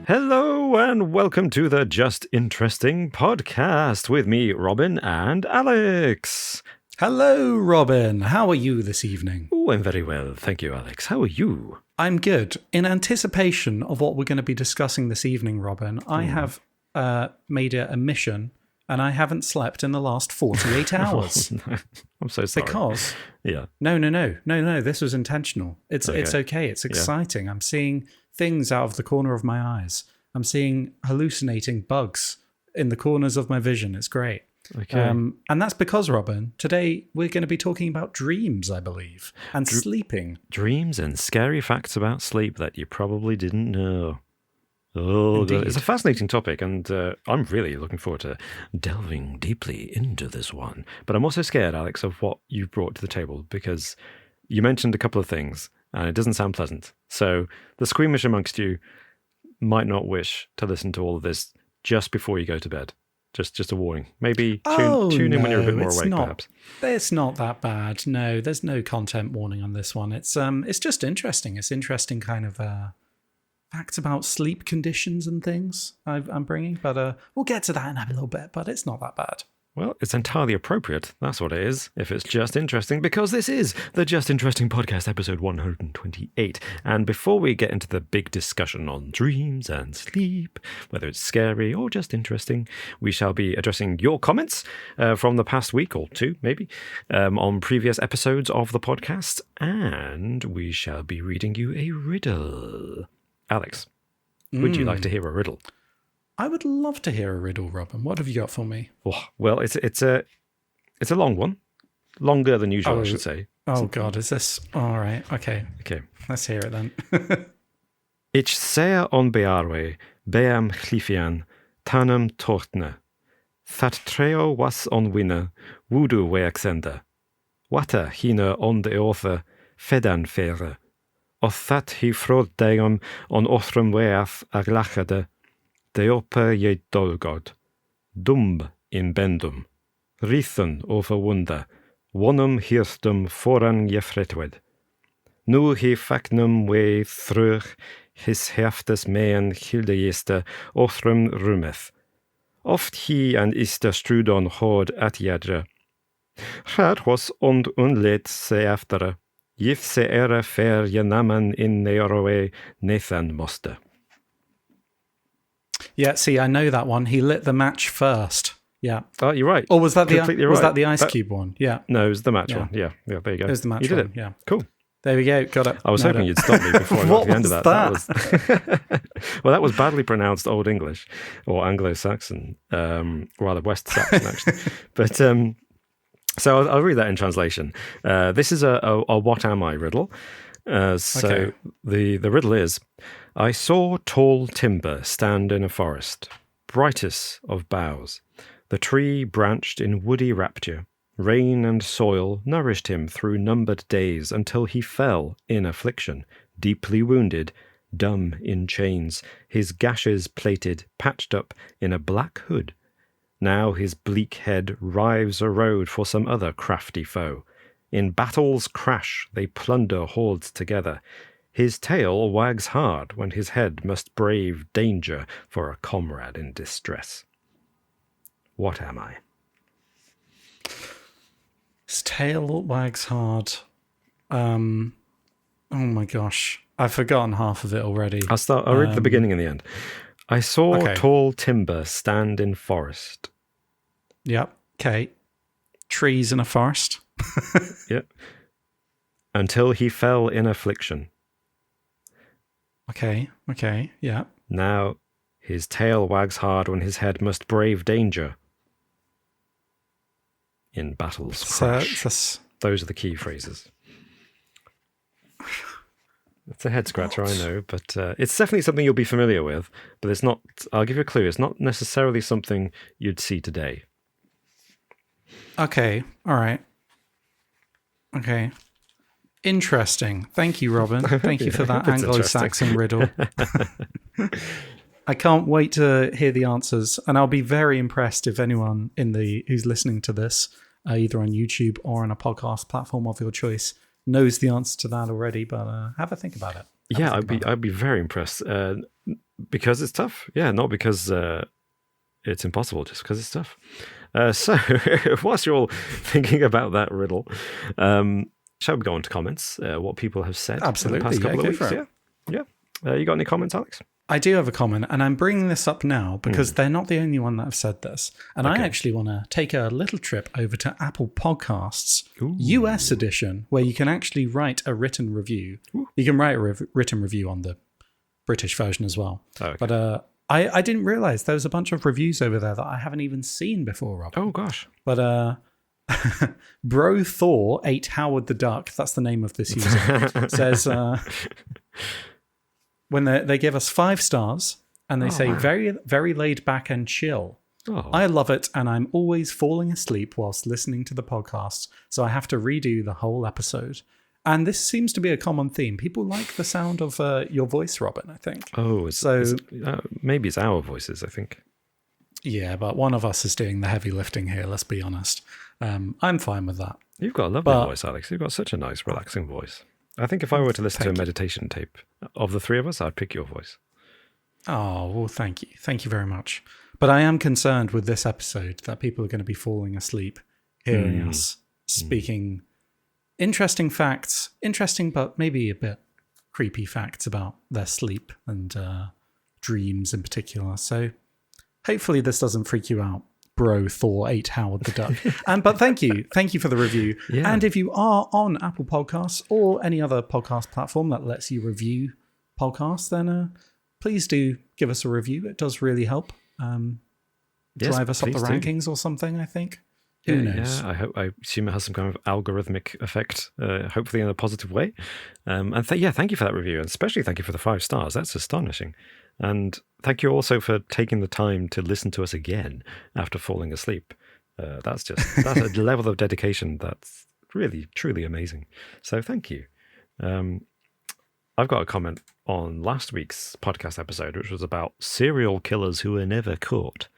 Hello and welcome to the Just Interesting podcast with me, Robin, and Alex. Hello, Robin. How are you this evening? Oh, I'm very well. Thank you, Alex. How are you? I'm good. In anticipation of what we're going to be discussing this evening, Robin, I have made it a mission and I haven't slept in the last 48 hours. Oh, no. I'm so sorry. Because... Yeah. No. This was intentional. It's okay. It's exciting. I'm seeing things out of the corner of my eyes. I'm seeing hallucinating bugs in the corners of my vision. It's great. Okay. And that's because, Robin, today we're going to be talking about dreams, I believe, and sleeping. Dreams and scary facts about sleep that you probably didn't know. Oh, Indeed. It's a fascinating topic, and I'm really looking forward to delving deeply into this one. But I'm also scared, Alex, of what you've brought to the table, because you mentioned a couple of things, and it doesn't sound pleasant. So the squeamish amongst you might not wish to listen to all of this just before you go to bed. Just a warning. Maybe tune in when you're a bit more awake, perhaps. It's not that bad. No, there's no content warning on this one. It's just interesting. It's interesting kind of facts about sleep conditions and things I'm bringing. But we'll get to that in a little bit, but it's not that bad. Well, it's entirely appropriate. That's what it is, if it's just interesting, because this is the Just Interesting Podcast, episode 128. And before we get into the big discussion on dreams and sleep, whether it's scary or just interesting, we shall be addressing your comments from the past week or two, maybe, on previous episodes of the podcast. And we shall be reading you a riddle. Alex, would you like to hear a riddle? I would love to hear a riddle, Robin. What have you got for me? Oh, well, it's a long one. Longer than usual, I should say. Oh, God, is this... All right, okay. Let's hear it then. Ich sehe on bearwe, beam chlifian, tanam tortne. That treo was on winner, wudu weaxenda. Wata hina on the author, fedan fere. Of that he frod deum on othrum weath aglachade. Deoper je dolgod, dumb in bendum, rithen overwunda, wonum hirstum foran je fretwed. Nu he fagnum we thrug, his heftes meen gildejeste othrum rumeth. Oft he and iste strudon hord at jedre. Rad was und unlet se aftere, jif se ere fer je namen in neoroe Nathan moste. Yeah, see, I know that one. He lit the match first. Yeah. Oh, you're right. Or was that right. the Ice Cube one? Yeah. No, it was the match one. Yeah, there you go. It was the match you did one. It. Yeah. Cool. There we go. Got it. I was hoping you'd stop me before I got to the end of that. That? Well, that was badly pronounced Old English or Anglo-Saxon, rather West Saxon actually. But so I'll read that in translation. This is a what am I riddle. So the riddle is: I saw tall timber stand in a forest, brightest of boughs. The tree branched in woody rapture. Rain and soil nourished him through numbered days until he fell in affliction, deeply wounded, dumb in chains, his gashes plated, patched up in a black hood. Now his bleak head rives a road for some other crafty foe. In battle's crash they plunder hordes together. His tail wags hard when his head must brave danger for a comrade in distress. What am I? His tail wags hard. Oh my gosh. I've forgotten half of it already. I'll read the beginning and the end. I saw tall timber stand in forest. Yep. Okay. Trees in a forest. Yep. Until he fell in affliction. Okay. Yeah. Now his tail wags hard when his head must brave danger. In battle's crash. Those are the key phrases. It's a head scratcher, I know, but it's definitely something you'll be familiar with. But it's not. I'll give you a clue. It's not necessarily something you'd see today. Okay. All right. Okay. Interesting. Thank you, Robin. Thank you for that Anglo-Saxon riddle. I can't wait to hear the answers, and I'll be very impressed if anyone who's listening to this, either on YouTube or on a podcast platform of your choice, knows the answer to that already. But have a think about it. I'd be very impressed. Because it's tough. Yeah, not because it's impossible, just because it's tough. So, whilst you're all thinking about that riddle, shall we go on to comments? What people have said Absolutely, in the past couple of weeks? for it. Yeah. You got any comments, Alex? I do have a comment, and I'm bringing this up now because they're not the only one that have said this. And I actually want to take a little trip over to Apple Podcasts, US edition, where you can actually write a written review. Ooh. You can write a written review on the British version as well. Oh, okay. But I didn't realize there was a bunch of reviews over there that I haven't even seen before, Rob. Oh, gosh. But Bro Thor ate Howard the Duck, that's the name of this user, says... when they give us 5 stars and they say very, very laid back and chill. Oh. I love it, and I'm always falling asleep whilst listening to the podcast, so I have to redo the whole episode. And this seems to be a common theme. People like the sound of your voice, Robin, I think. Oh, maybe it's our voices, I think. Yeah, but one of us is doing the heavy lifting here, let's be honest. I'm fine with that. You've got a lovely voice, Alex. You've got such a nice, relaxing voice. I think if I were to listen to a meditation tape of the 3 of us, I'd pick your voice. Oh, well, thank you. Thank you very much. But I am concerned with this episode that people are going to be falling asleep hearing us speaking interesting facts, interesting but maybe a bit creepy facts about their sleep and dreams in particular. So hopefully this doesn't freak you out. Bro Thor ate Howard the Duck. But thank you for the review. Yeah. And if you are on Apple Podcasts or any other podcast platform that lets you review podcasts, then please do give us a review. It does really help drive us up the rankings or something, I think. Who knows? Yeah, I assume it has some kind of algorithmic effect, hopefully in a positive way. And thank you for that review, and especially thank you for the 5 stars. That's astonishing. And thank you also for taking the time to listen to us again after falling asleep. That's a level of dedication that's really, truly amazing. So thank you. I've got a comment on last week's podcast episode, which was about serial killers who were never caught.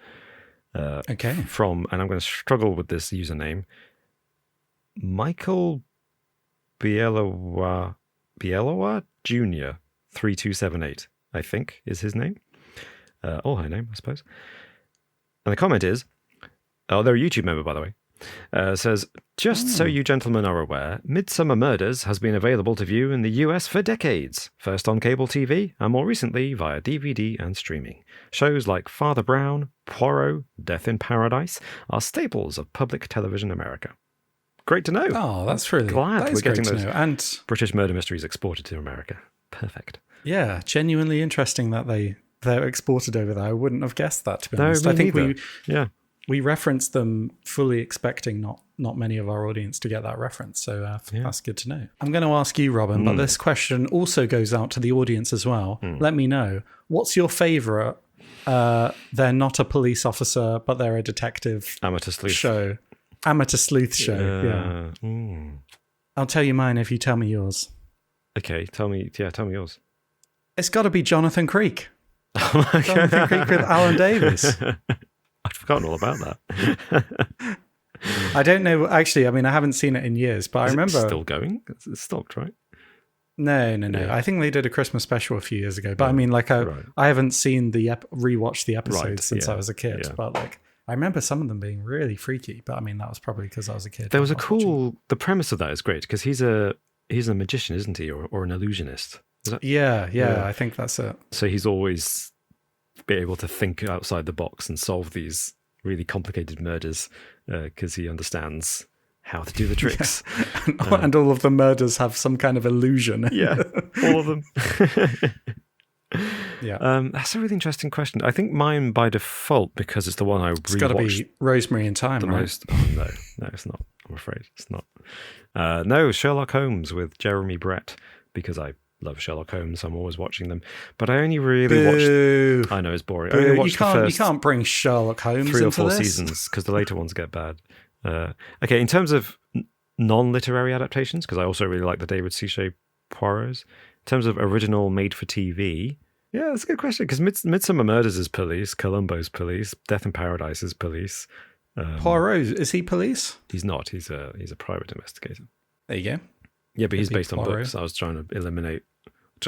From, and I'm going to struggle with this username, Michael Bielowa Jr. 3278. I think is his name, or her name, I suppose. And the comment is, they're a YouTube member, by the way, says, just so you gentlemen are aware, Midsummer Murders has been available to view in the US for decades, first on cable TV and more recently via DVD and streaming. Shows like Father Brown, Poirot, Death in Paradise are staples of public television America. Great to know. Oh, that's really glad we're getting those and British murder mysteries exported to America. Perfect. Yeah, genuinely interesting that they're exported over there. I wouldn't have guessed that, to be honest. I think we referenced them fully expecting not many of our audience to get that reference. So that's good to know. I'm going to ask you, Robin, but this question also goes out to the audience as well. Let me know. What's your favourite? They're not a police officer, but they're a detective amateur sleuth show. Amateur sleuth show, yeah. I'll tell you mine if you tell me yours. Okay, tell me yours. It's got to be Jonathan Creek. Jonathan Creek with Alan Davis. I'd forgotten all about that. I don't know. Actually, I mean, I haven't seen it in years, but I remember. It's still going? It's stopped, right? No. Yeah. I think they did a Christmas special a few years ago. But I mean, like, I haven't seen rewatched the episodes since I was a kid. Yeah. But like, I remember some of them being really freaky. But I mean, that was probably because I was a kid. There was the premise of that is great because he's a magician, isn't he, or an illusionist? Yeah, I think that's it. So he's always be able to think outside the box and solve these really complicated murders because he understands how to do the tricks. And all of the murders have some kind of illusion. Yeah, all of them. Yeah. That's a really interesting question. I think mine by default, because it's the one I rewatched. It's got to be Rosemary in Time, right? Most. Oh, no, it's not. I'm afraid it's not. No, Sherlock Holmes with Jeremy Brett, because I love Sherlock Holmes. I'm always watching them, but I only really watched. I know it's boring. I only watched you can't bring Sherlock Holmes 3 or 4 into this. seasons because the later ones get bad. Okay, in terms of non-literary adaptations, because I also really like the David Suchet Poirots. In terms of original made-for-TV, yeah, that's a good question because Midsummer Murders is police, Columbo's police, Death in Paradise is police. Poirot, is he police? He's not. He's a private investigator. There you go. Yeah, but he's based on books. I was trying to eliminate.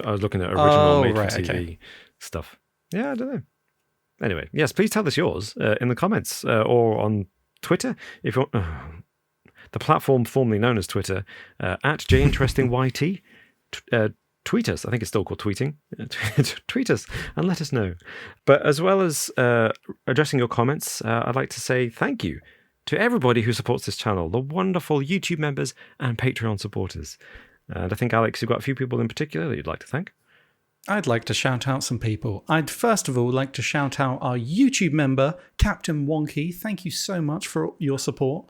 I was looking at original made-for-TV stuff. Yeah, I don't know. Anyway, yes, please tell us yours in the comments or on Twitter. If you're, the platform formerly known as Twitter, at JInterestingYT. Tweet us. I think it's still called tweeting. Tweet us and let us know. But as well as addressing your comments, I'd like to say thank you to everybody who supports this channel, the wonderful YouTube members and Patreon supporters. And I think, Alex, you've got a few people in particular that you'd like to thank. I'd like to shout out some people. I'd first of all like to shout out our YouTube member, Captain Wonky. Thank you so much for your support.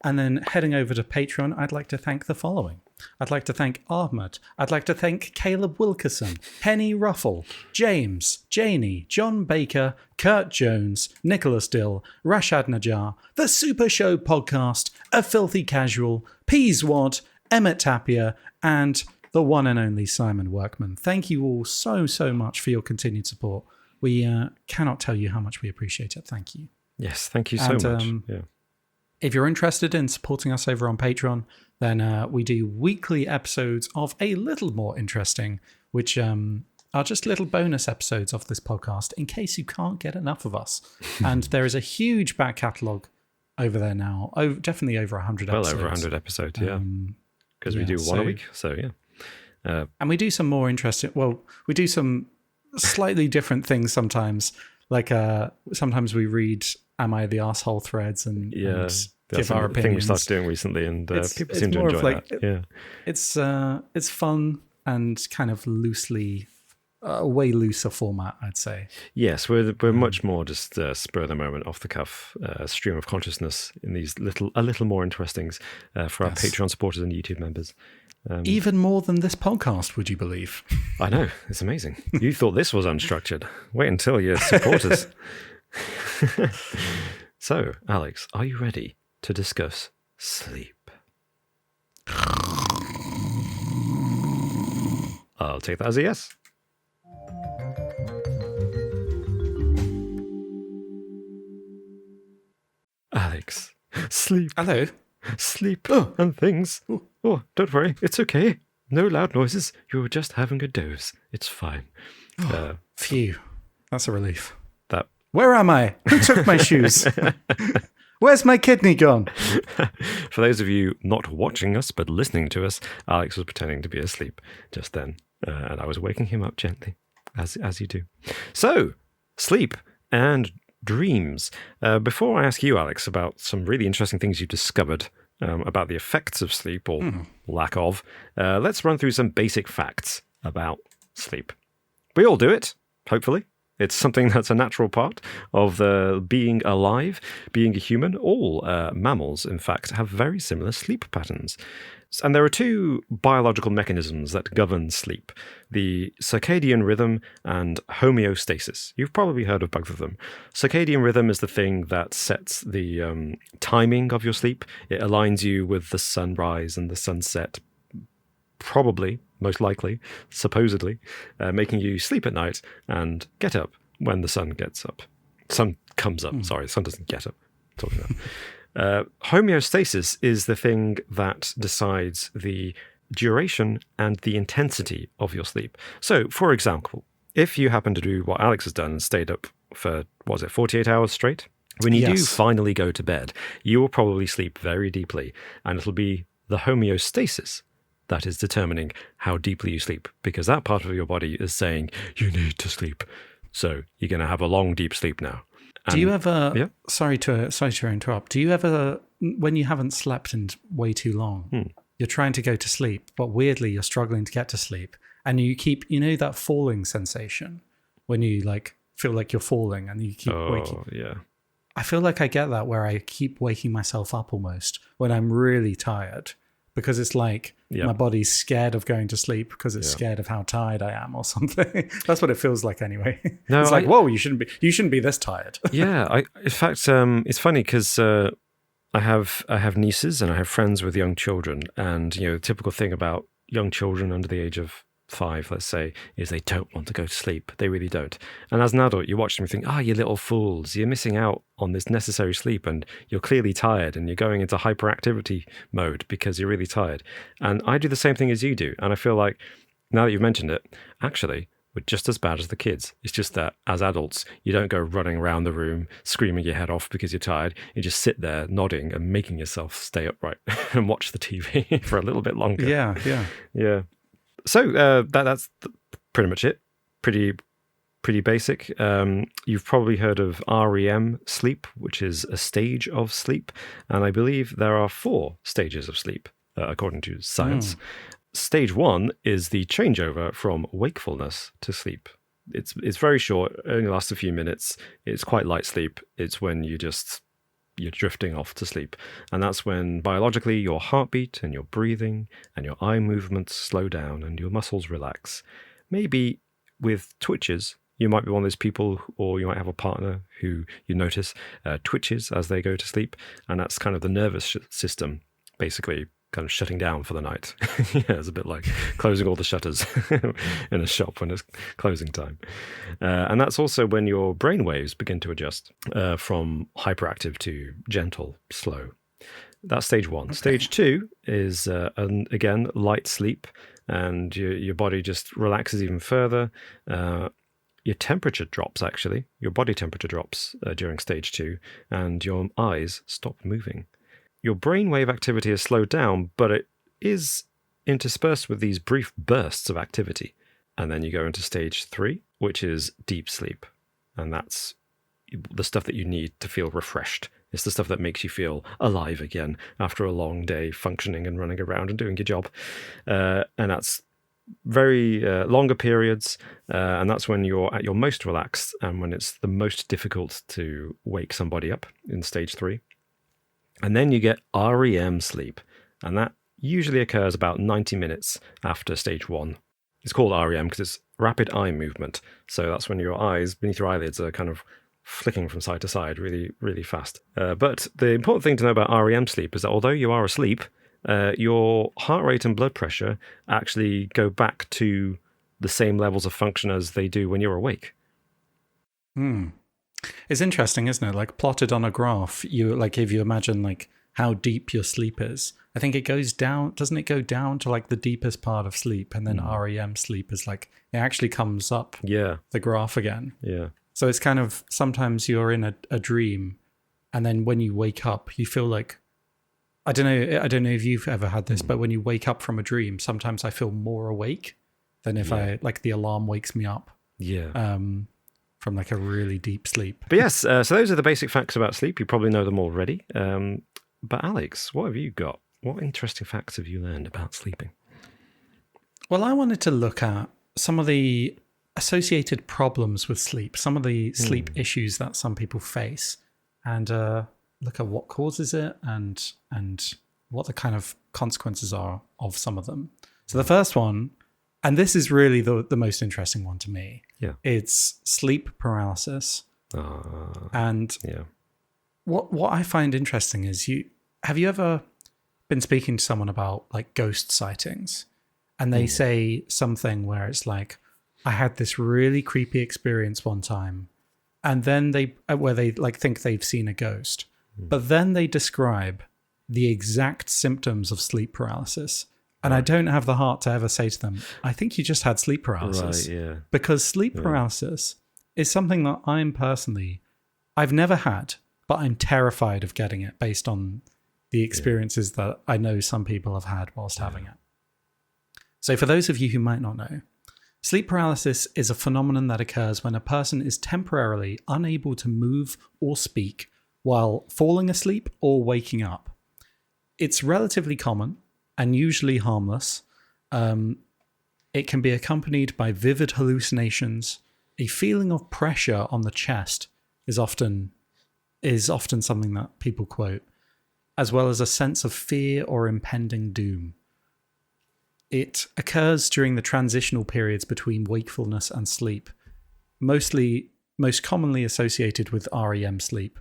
And then heading over to Patreon, I'd like to thank the following. I'd like to thank Ahmed. I'd like to thank Caleb Wilkerson, Penny Ruffle, James, Janie, John Baker, Kurt Jones, Nicholas Dill, Rashad Najjar, The Super Show Podcast, A Filthy Casual, Peaswad, Emmett Tapia, and the one and only Simon Workman. Thank you all so much for your continued support. We cannot tell you how much we appreciate it. Thank you. Yes, thank you so much. Yeah. If you're interested in supporting us over on Patreon, then we do weekly episodes of A Little More Interesting, which are just little bonus episodes of this podcast in case you can't get enough of us. And there is a huge back catalogue over there now, definitely over 100 episodes. Well over 100 episodes, yeah. Because we do one a week, so yeah. And we do some more interesting, we do some slightly different things sometimes. Like sometimes we read Am I the Arsehole threads and give our opinions. Thing we started doing recently, and people seem to enjoy that. It's fun and kind of loosely, way looser format, I'd say. Yes, we're much more just spur of the moment, off the cuff, stream of consciousness in these a little more interestings for our Patreon supporters and YouTube members. Even more than this podcast, would you believe? I know, it's amazing. You thought this was unstructured. Wait until you support us. So, Alex, are you ready to discuss sleep? I'll take that as a yes. Alex, sleep. Hello. Sleep and things. Oh, don't worry. It's okay. No loud noises. You're just having a doze. It's fine. Phew. That's a relief. Where am I? Who took my shoes? Where's my kidney gone? For those of you not watching us but listening to us, Alex was pretending to be asleep just then, and I was waking him up gently, as you do. So, sleep and dreams. Before I ask you, Alex, about some really interesting things you've discovered about the effects of sleep, or lack of, let's run through some basic facts about sleep. We all do it, hopefully. It's something that's a natural part of being alive, being a human. All mammals, in fact, have very similar sleep patterns. And there are two biological mechanisms that govern sleep: the circadian rhythm and homeostasis. You've probably heard of both of them. Circadian rhythm is the thing that sets the timing of your sleep. It aligns you with the sunrise and the sunset, probably, most likely, supposedly, making you sleep at night and get up when the sun gets up. Sun comes up, sorry, the sun doesn't get up. I'm talking about. Homeostasis is the thing that decides the duration and the intensity of your sleep. So, for example, if you happen to do what Alex has done and stayed up for, 48 hours straight? When you do finally go to bed, you will probably sleep very deeply, and it'll be the homeostasis that is determining how deeply you sleep, because that part of your body is saying, you need to sleep. So you're going to have a long, deep sleep now. And do you ever, sorry to interrupt, do you ever, when you haven't slept in way too long, you're trying to go to sleep, but weirdly you're struggling to get to sleep, and you keep, that falling sensation when you feel like you're falling and you keep waking? Yeah. I feel like I get that, where I keep waking myself up almost when I'm really tired. Because it's like my body's scared of going to sleep because it's scared of how tired I am or something. That's what it feels like anyway. No, it's like, whoa, you shouldn't be this tired. Yeah, in fact, it's funny because I have nieces and I have friends with young children, and the typical thing about young children under the age of 5, let's say, is they don't want to go to sleep. They really don't. And as an adult, you watch them and think, you little fools, you're missing out on this necessary sleep, and you're clearly tired, and you're going into hyperactivity mode because you're really tired. And I do the same thing as you do. And I feel like, now that you've mentioned it, actually, we're just as bad as the kids. It's just that as adults, you don't go running around the room screaming your head off because you're tired. You just sit there nodding and making yourself stay upright and watch the TV for a little bit longer. Yeah. So that's pretty much it. Pretty basic. You've probably heard of REM sleep, which is a stage of sleep. And I believe there are 4 stages of sleep, according to science. Stage 1 is the changeover from wakefulness to sleep. It's very short, only lasts a few minutes. It's quite light sleep. It's when you're drifting off to sleep. And that's when biologically your heartbeat and your breathing and your eye movements slow down and your muscles relax. Maybe with twitches. You might be one of those people, or you might have a partner who you notice twitches as they go to sleep. And that's kind of the nervous system, basically kind of shutting down for the night. Yeah, it's a bit like closing all the shutters in a shop when it's closing time. And that's also when your brain waves begin to adjust from hyperactive to gentle, slow. That's stage 1. Okay. Stage 2 is, again, light sleep, and your body just relaxes even further. Your temperature drops, actually. Your body temperature drops during stage 2, and your eyes stop moving. Your brainwave activity is slowed down, but it is interspersed with these brief bursts of activity. And then you go into stage 3, which is deep sleep. And that's the stuff that you need to feel refreshed. It's the stuff that makes you feel alive again after a long day functioning and running around and doing your job. And that's very longer periods, and that's when you're at your most relaxed and when it's the most difficult to wake somebody up in stage 3. And then you get REM sleep, and that usually occurs about 90 minutes after stage 1. It's called REM because it's rapid eye movement. So that's when your eyes beneath your eyelids are kind of flicking from side to side really, really fast. But the important thing to know about REM sleep is that although you are asleep, your heart rate and blood pressure actually go back to the same levels of function as they do when you're awake. It's interesting, isn't it? Like plotted on a graph, if you imagine like how deep your sleep is, I think it goes down. Doesn't it go down to like the deepest part of sleep, and then REM sleep is like it actually comes up the graph again. Yeah. So it's kind of sometimes you're in a dream, and then when you wake up, you feel like I don't know if you've ever had this, but when you wake up from a dream, sometimes I feel more awake than if I like the alarm wakes me up. Yeah. From like a really deep sleep. But yes, so those are the basic facts about sleep. You probably know them already. But Alex, what have you got? What interesting facts have you learned about sleeping? Well, I wanted to look at some of the associated problems with sleep, some of the sleep issues that some people face, and look at what causes it and what the kind of consequences are of some of them. So the first one, and this is really the most interesting one to me, it's sleep paralysis. And what I find interesting is have you ever been speaking to someone about like ghost sightings, and they say something where it's like, I had this really creepy experience one time, and then they like think they've seen a ghost, but then they describe the exact symptoms of sleep paralysis. And I don't have the heart to ever say to them, I think you just had sleep paralysis. Right, yeah. Because sleep paralysis is something that I've never had, but I'm terrified of getting it based on the experiences that I know some people have had whilst having it. So for those of you who might not know, sleep paralysis is a phenomenon that occurs when a person is temporarily unable to move or speak while falling asleep or waking up. It's relatively common and usually harmless. It can be accompanied by vivid hallucinations. A feeling of pressure on the chest is often something that people quote, as well as a sense of fear or impending doom. It occurs during the transitional periods between wakefulness and sleep, most commonly associated with REM sleep,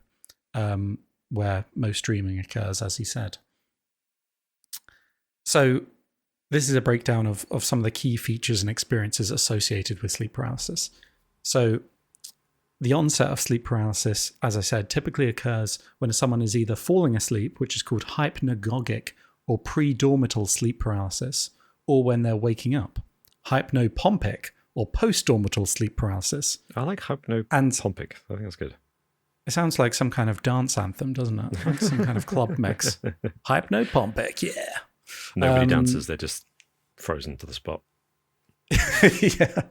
where most dreaming occurs, as he said. So this is a breakdown of some of the key features and experiences associated with sleep paralysis. So the onset of sleep paralysis, as I said, typically occurs when someone is either falling asleep, which is called hypnagogic or pre-dormital sleep paralysis, or when they're waking up, hypnopompic or post-orbital sleep paralysis. I like hypnopompic. I think that's good. It sounds like some kind of dance anthem, doesn't it? Like some kind of club mix. Hypnopompic, yeah. Nobody dances, they're just frozen to the spot. Yeah.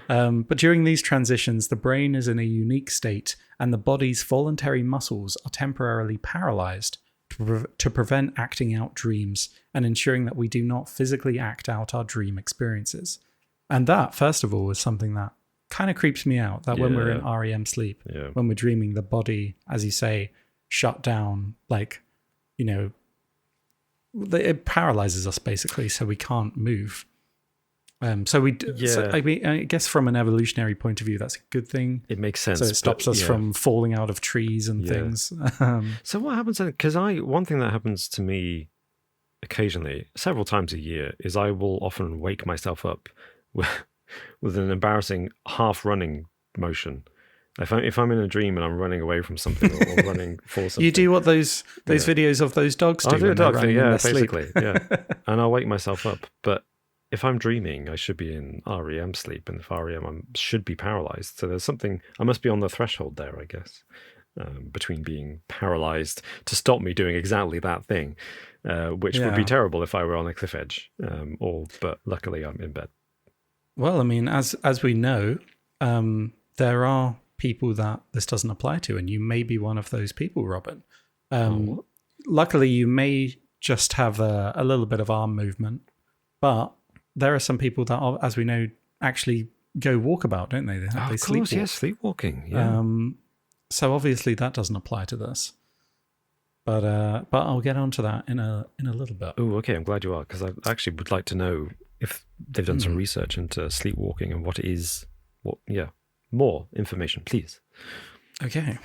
But during these transitions, the brain is in a unique state and the body's voluntary muscles are temporarily paralyzed to prevent acting out dreams and ensuring that we do not physically act out our dream experiences. And that, first of all, is something that kind of creeps me out, that when we're in REM sleep, when we're dreaming, the body, as you say, shut down, like, you know, it paralyzes us basically, so we can't move. So I mean, I guess from an evolutionary point of view, that's a good thing. It makes sense. So it stops us from falling out of trees and things. So what happens then? Because one thing that happens to me occasionally, several times a year, is I will often wake myself up with an embarrassing half-running motion. If I'm in a dream and I'm running away from something or running for something. You do what those videos of those dogs do. I'll do a dog thing, basically. Sleep. Yeah. And I'll wake myself up. But if I'm dreaming, I should be in REM sleep. And if REM, I should be paralyzed. So there's something, I must be on the threshold there, I guess, between being paralyzed to stop me doing exactly that thing, which would be terrible if I were on a cliff edge. But luckily I'm in bed. Well, I mean, as we know, there are people that this doesn't apply to, and you may be one of those people, Robin. Luckily, you may just have a little bit of arm movement, but there are some people that, are, as we know, actually go walkabout, don't they? They sleepwalk. Yes, sleepwalking. Yeah. So obviously that doesn't apply to this, but I'll get onto that in a little bit. Oh, okay. I'm glad you are, because I actually would like to know if they've done some research into sleepwalking and what it is. More information, please. Okay.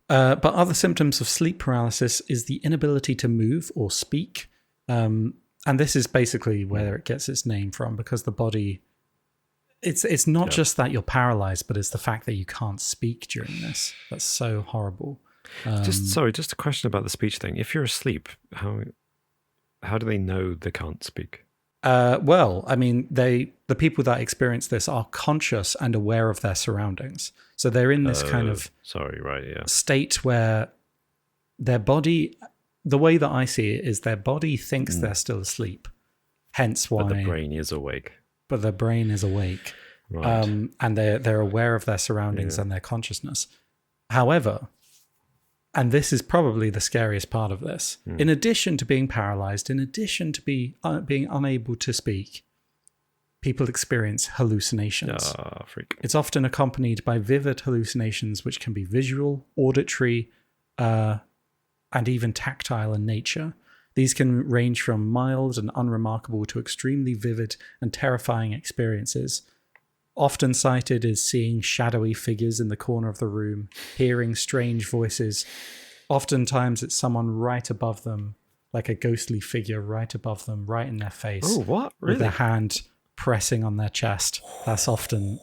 But other symptoms of sleep paralysis is the inability to move or speak. And this is basically where it gets its name from, because the body, it's not just that you're paralyzed, but it's the fact that you can't speak during this. That's so horrible. Just a question about the speech thing. If you're asleep, how do they know they can't speak? Well, I mean, the people that experience this are conscious and aware of their surroundings. So they're in this kind of state where their body, the way that I see it is their body thinks they're still asleep. Hence why... But the brain is awake. But the brain is awake. Right. And they're aware of their surroundings and their consciousness. However... And this is probably the scariest part of this. In addition to being paralyzed, in addition to being unable to speak, people experience hallucinations. Freak. It's often accompanied by vivid hallucinations, which can be visual, auditory, and even tactile in nature. These can range from mild and unremarkable to extremely vivid and terrifying experiences. Often cited is seeing shadowy figures in the corner of the room, hearing strange voices. Oftentimes it's someone right above them, like a ghostly figure right above them, right in their face. Oh, what? Really? With their hand pressing on their chest. That's often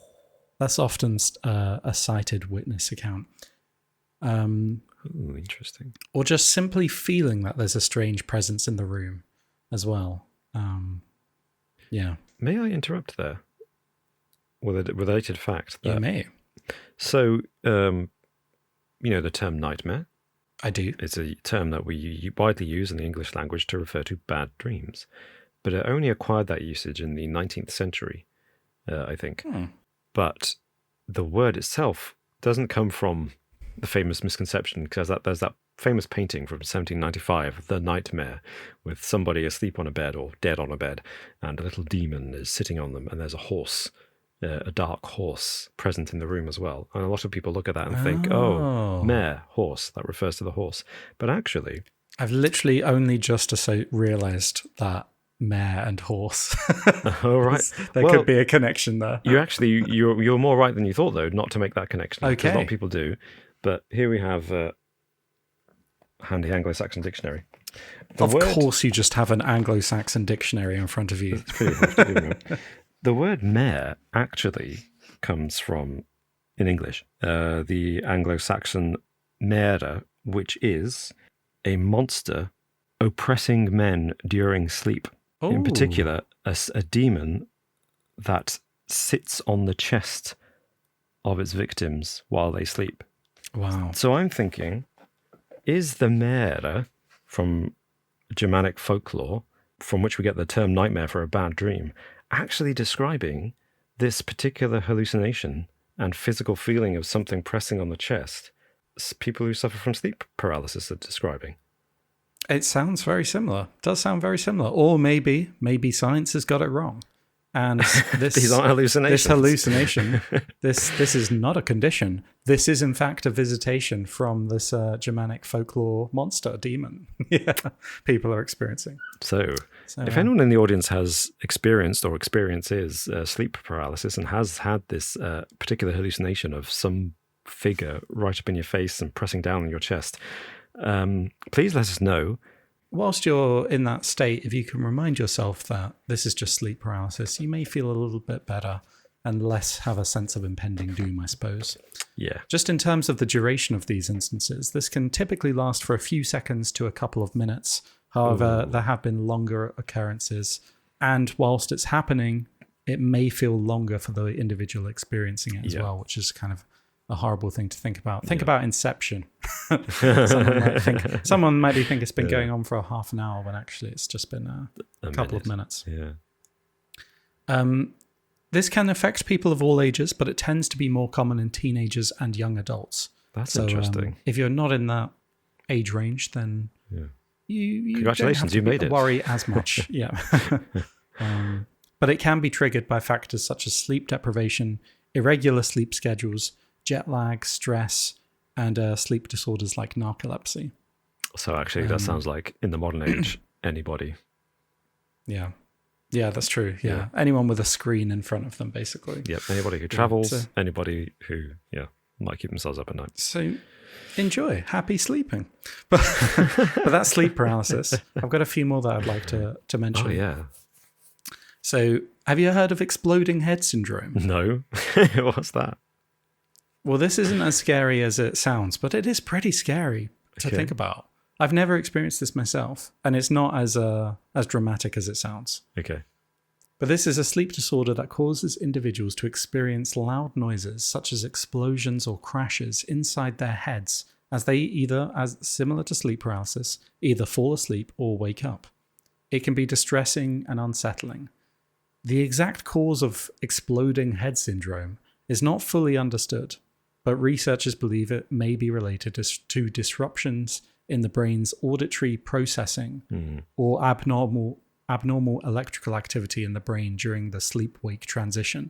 a cited witness account. Interesting. Or just simply feeling that there's a strange presence in the room as well. Yeah. May I interrupt there? With a related fact. You may. So, the term nightmare? I do. It's a term that we widely use in the English language to refer to bad dreams. But it only acquired that usage in the 19th century, I think. But the word itself doesn't come from the famous misconception, because there's that famous painting from 1795, The Nightmare, with somebody asleep on a bed or dead on a bed, and a little demon is sitting on them, and there's a horse. A dark horse present in the room as well. And a lot of people look at that and think, mare, horse, that refers to the horse. But actually... I've literally only just realised that mare and horse. Oh, right. There could be a connection there. You're more right than you thought, though, not to make that connection. Okay. Because a lot of people do. But here we have a handy Anglo-Saxon dictionary. Of course you just have an Anglo-Saxon dictionary in front of you. It's pretty hefty. The word mare actually comes from, in English, the Anglo-Saxon mere, which is a monster oppressing men during sleep. In particular, a demon that sits on the chest of its victims while they sleep. Wow. So I'm thinking, is the mare from Germanic folklore, from which we get the term nightmare for a bad dream, actually describing this particular hallucination and physical feeling of something pressing on the chest people who suffer from sleep paralysis are describing? It sounds very similar. It does sound very similar. Or maybe science has got it wrong. And this these aren't hallucinations. This hallucination, this is not a condition. This is in fact a visitation from this Germanic folklore monster demon. Yeah, people are experiencing. So if anyone in the audience has experienced or experiences sleep paralysis and has had this particular hallucination of some figure right up in your face and pressing down on your chest, please let us know. Whilst you're in that state, if you can remind yourself that this is just sleep paralysis, you may feel a little bit better and less have a sense of impending doom, I suppose. Yeah. Just in terms of the duration of these instances, this can typically last for a few seconds to a couple of minutes. However, there have been longer occurrences. And whilst it's happening, it may feel longer for the individual experiencing it as well, which is kind of a horrible thing to think about. Think about Inception. Someone might think it's been going on for a half an hour when actually it's just been a couple of minutes. Yeah. This can affect people of all ages, but it tends to be more common in teenagers and young adults. That's interesting. If you're not in that age range, then you congratulations, don't have to you made it. Worry as much. Yeah. But it can be triggered by factors such as sleep deprivation, irregular sleep schedules, jet lag, stress, and sleep disorders like narcolepsy. So actually, that sounds like in the modern age, anybody. Yeah. Yeah, that's true. Yeah. Anyone with a screen in front of them, basically. Yep. Anybody who travels, anybody who, might keep themselves up at night. So enjoy. Happy sleeping. But that's sleep paralysis. I've got a few more that I'd like to mention. Oh, yeah. So have you heard of exploding head syndrome? No. What's that? Well, this isn't as scary as it sounds, but it is pretty scary to think about. I've never experienced this myself, and it's not as dramatic as it sounds. Okay. But this is a sleep disorder that causes individuals to experience loud noises, such as explosions or crashes inside their heads, as they as similar to sleep paralysis, either fall asleep or wake up. It can be distressing and unsettling. The exact cause of exploding head syndrome is not fully understood, but researchers believe it may be related to disruptions in the brain's auditory processing or abnormal electrical activity in the brain during the sleep-wake transition.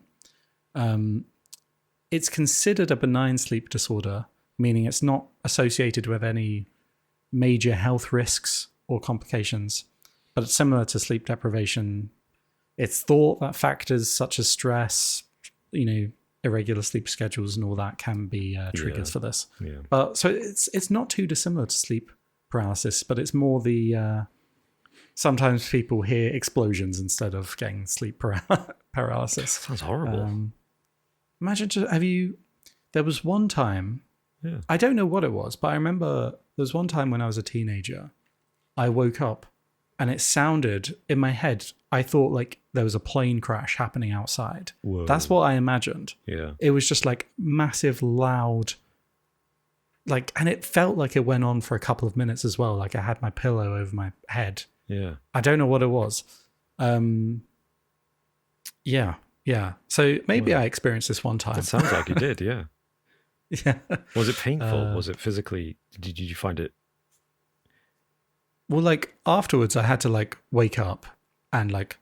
It's considered a benign sleep disorder, meaning it's not associated with any major health risks or complications, but it's similar to sleep deprivation. It's thought that factors such as stress, irregular sleep schedules and all that can be triggers for this. Yeah. But so it's not too dissimilar to sleep paralysis, but it's more the sometimes people hear explosions instead of getting sleep paralysis. Sounds horrible. Imagine, there was one time, I don't know what it was, but I remember there was one time when I was a teenager, I woke up and it sounded in my head, I thought like there was a plane crash happening outside. Whoa. That's what I imagined. Yeah. It was just like massive, loud, and it felt like it went on for a couple of minutes as well. Like I had my pillow over my head. Yeah. I don't know what it was. Yeah. So maybe I experienced this one time. It sounds like you did, yeah. Yeah. Was it painful? Was it physically, did you find it? Well, afterwards I had to wake up and it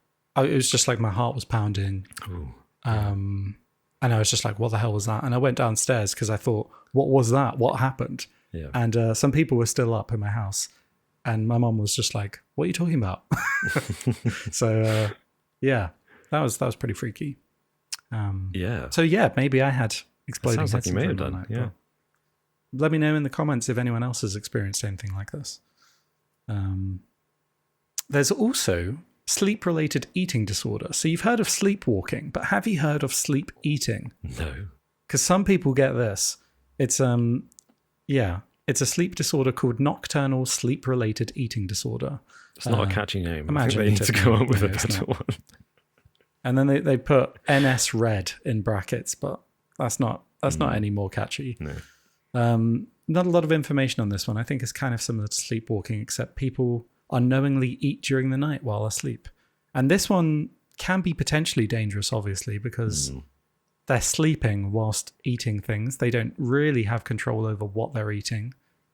was just like my heart was pounding. Ooh. And I was just like, what the hell was that? And I went downstairs because I thought, what was that? What happened? Yeah. And some people were still up in my house. And my mom was just like, what are you talking about? So, that was pretty freaky. So, maybe I had exploding head syndrome. Sounds like you may have done, yeah. Let me know in the comments if anyone else has experienced anything like this. There's also sleep-related eating disorder. So you've heard of sleepwalking, but have you heard of sleep eating? No. Because some people get this. It's it's a sleep disorder called nocturnal sleep-related eating disorder. It's not a catchy name. Imagine they need to go up with a better one. And then they put NS Red in brackets, but that's not any more catchy. No. Not a lot of information on this one. I think it's kind of similar to sleepwalking, except people unknowingly eat during the night while asleep. And this one can be potentially dangerous, obviously, because they're sleeping whilst eating things. They don't really have control over what they're eating.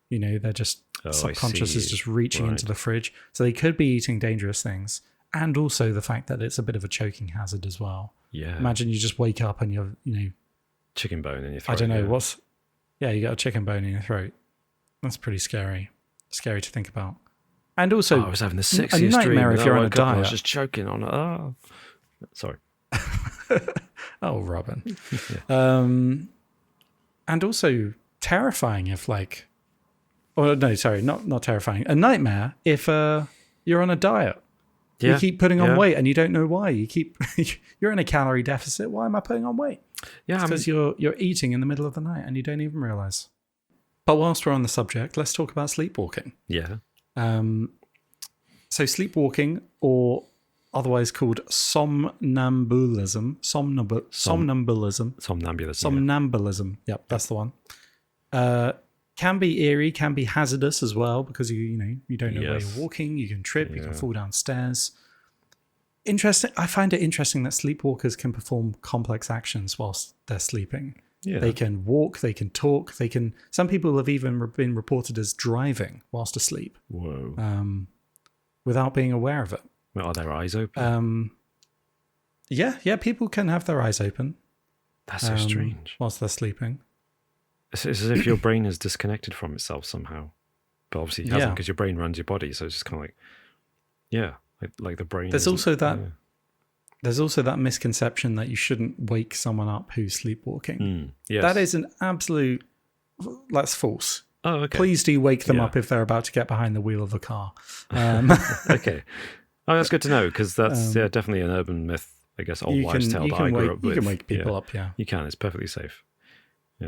You know, they're just subconscious is just reaching into the fridge. So they could be eating dangerous things. And also the fact that it's a bit of a choking hazard as well. Yeah. Imagine you just wake up and you're, chicken bone in your throat. I don't know you got a chicken bone in your throat. That's pretty scary. Scary to think about. And also, I was having the sexiest a nightmare dream. if you're on a diet. I was just choking on it. Oh. Sorry. Oh, Robin. And also terrifying if not terrifying. A nightmare if you're on a diet. Yeah. You keep putting on weight and you don't know why. You're in a calorie deficit. Why am I putting on weight? Yeah, because you're eating in the middle of the night and you don't even realize. But whilst we're on the subject, let's talk about sleepwalking. Yeah. So sleepwalking, or otherwise called somnambulism. Somnambulism. Yep, that's the one. Can be eerie, can be hazardous as well, because you don't know where you're walking. You can trip, you can fall downstairs. Interesting. I find it interesting that sleepwalkers can perform complex actions whilst they're sleeping. Yeah. They can walk, they can talk, some people have even been reported as driving whilst asleep. Whoa. Without being aware of it. Are their eyes open? Yeah, people can have their eyes open. That's so strange. Whilst they're sleeping. It's as if your brain is disconnected from itself somehow. But obviously it hasn't, because your brain runs your body, so it's just kind of like the brain. There's also that misconception that you shouldn't wake someone up who's sleepwalking. Yes. That is an absolute... That's false. Oh, okay. Please do wake them up if they're about to get behind the wheel of a car. Okay. Oh, that's good to know, because that's definitely an urban myth, I guess, old wives' tale that I grew up with. You can wake people up, yeah. You can. It's perfectly safe. Yeah.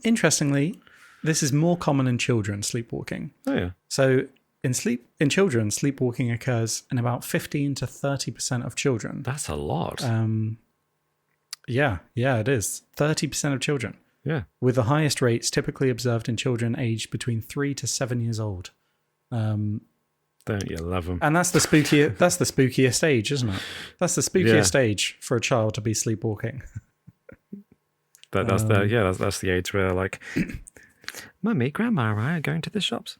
Interestingly, this is more common in children, sleepwalking. Oh, yeah. So in children, sleepwalking occurs in about 15 to 30% of children. That's a lot. Yeah, it is. 30% of children. Yeah. With the highest rates typically observed in children aged between 3 to 7 years old. Don't you love them? And that's the spookiest age, isn't it? That's the spookiest age for a child to be sleepwalking. That's the age where, like, Mummy, Grandma and I are going to the shops.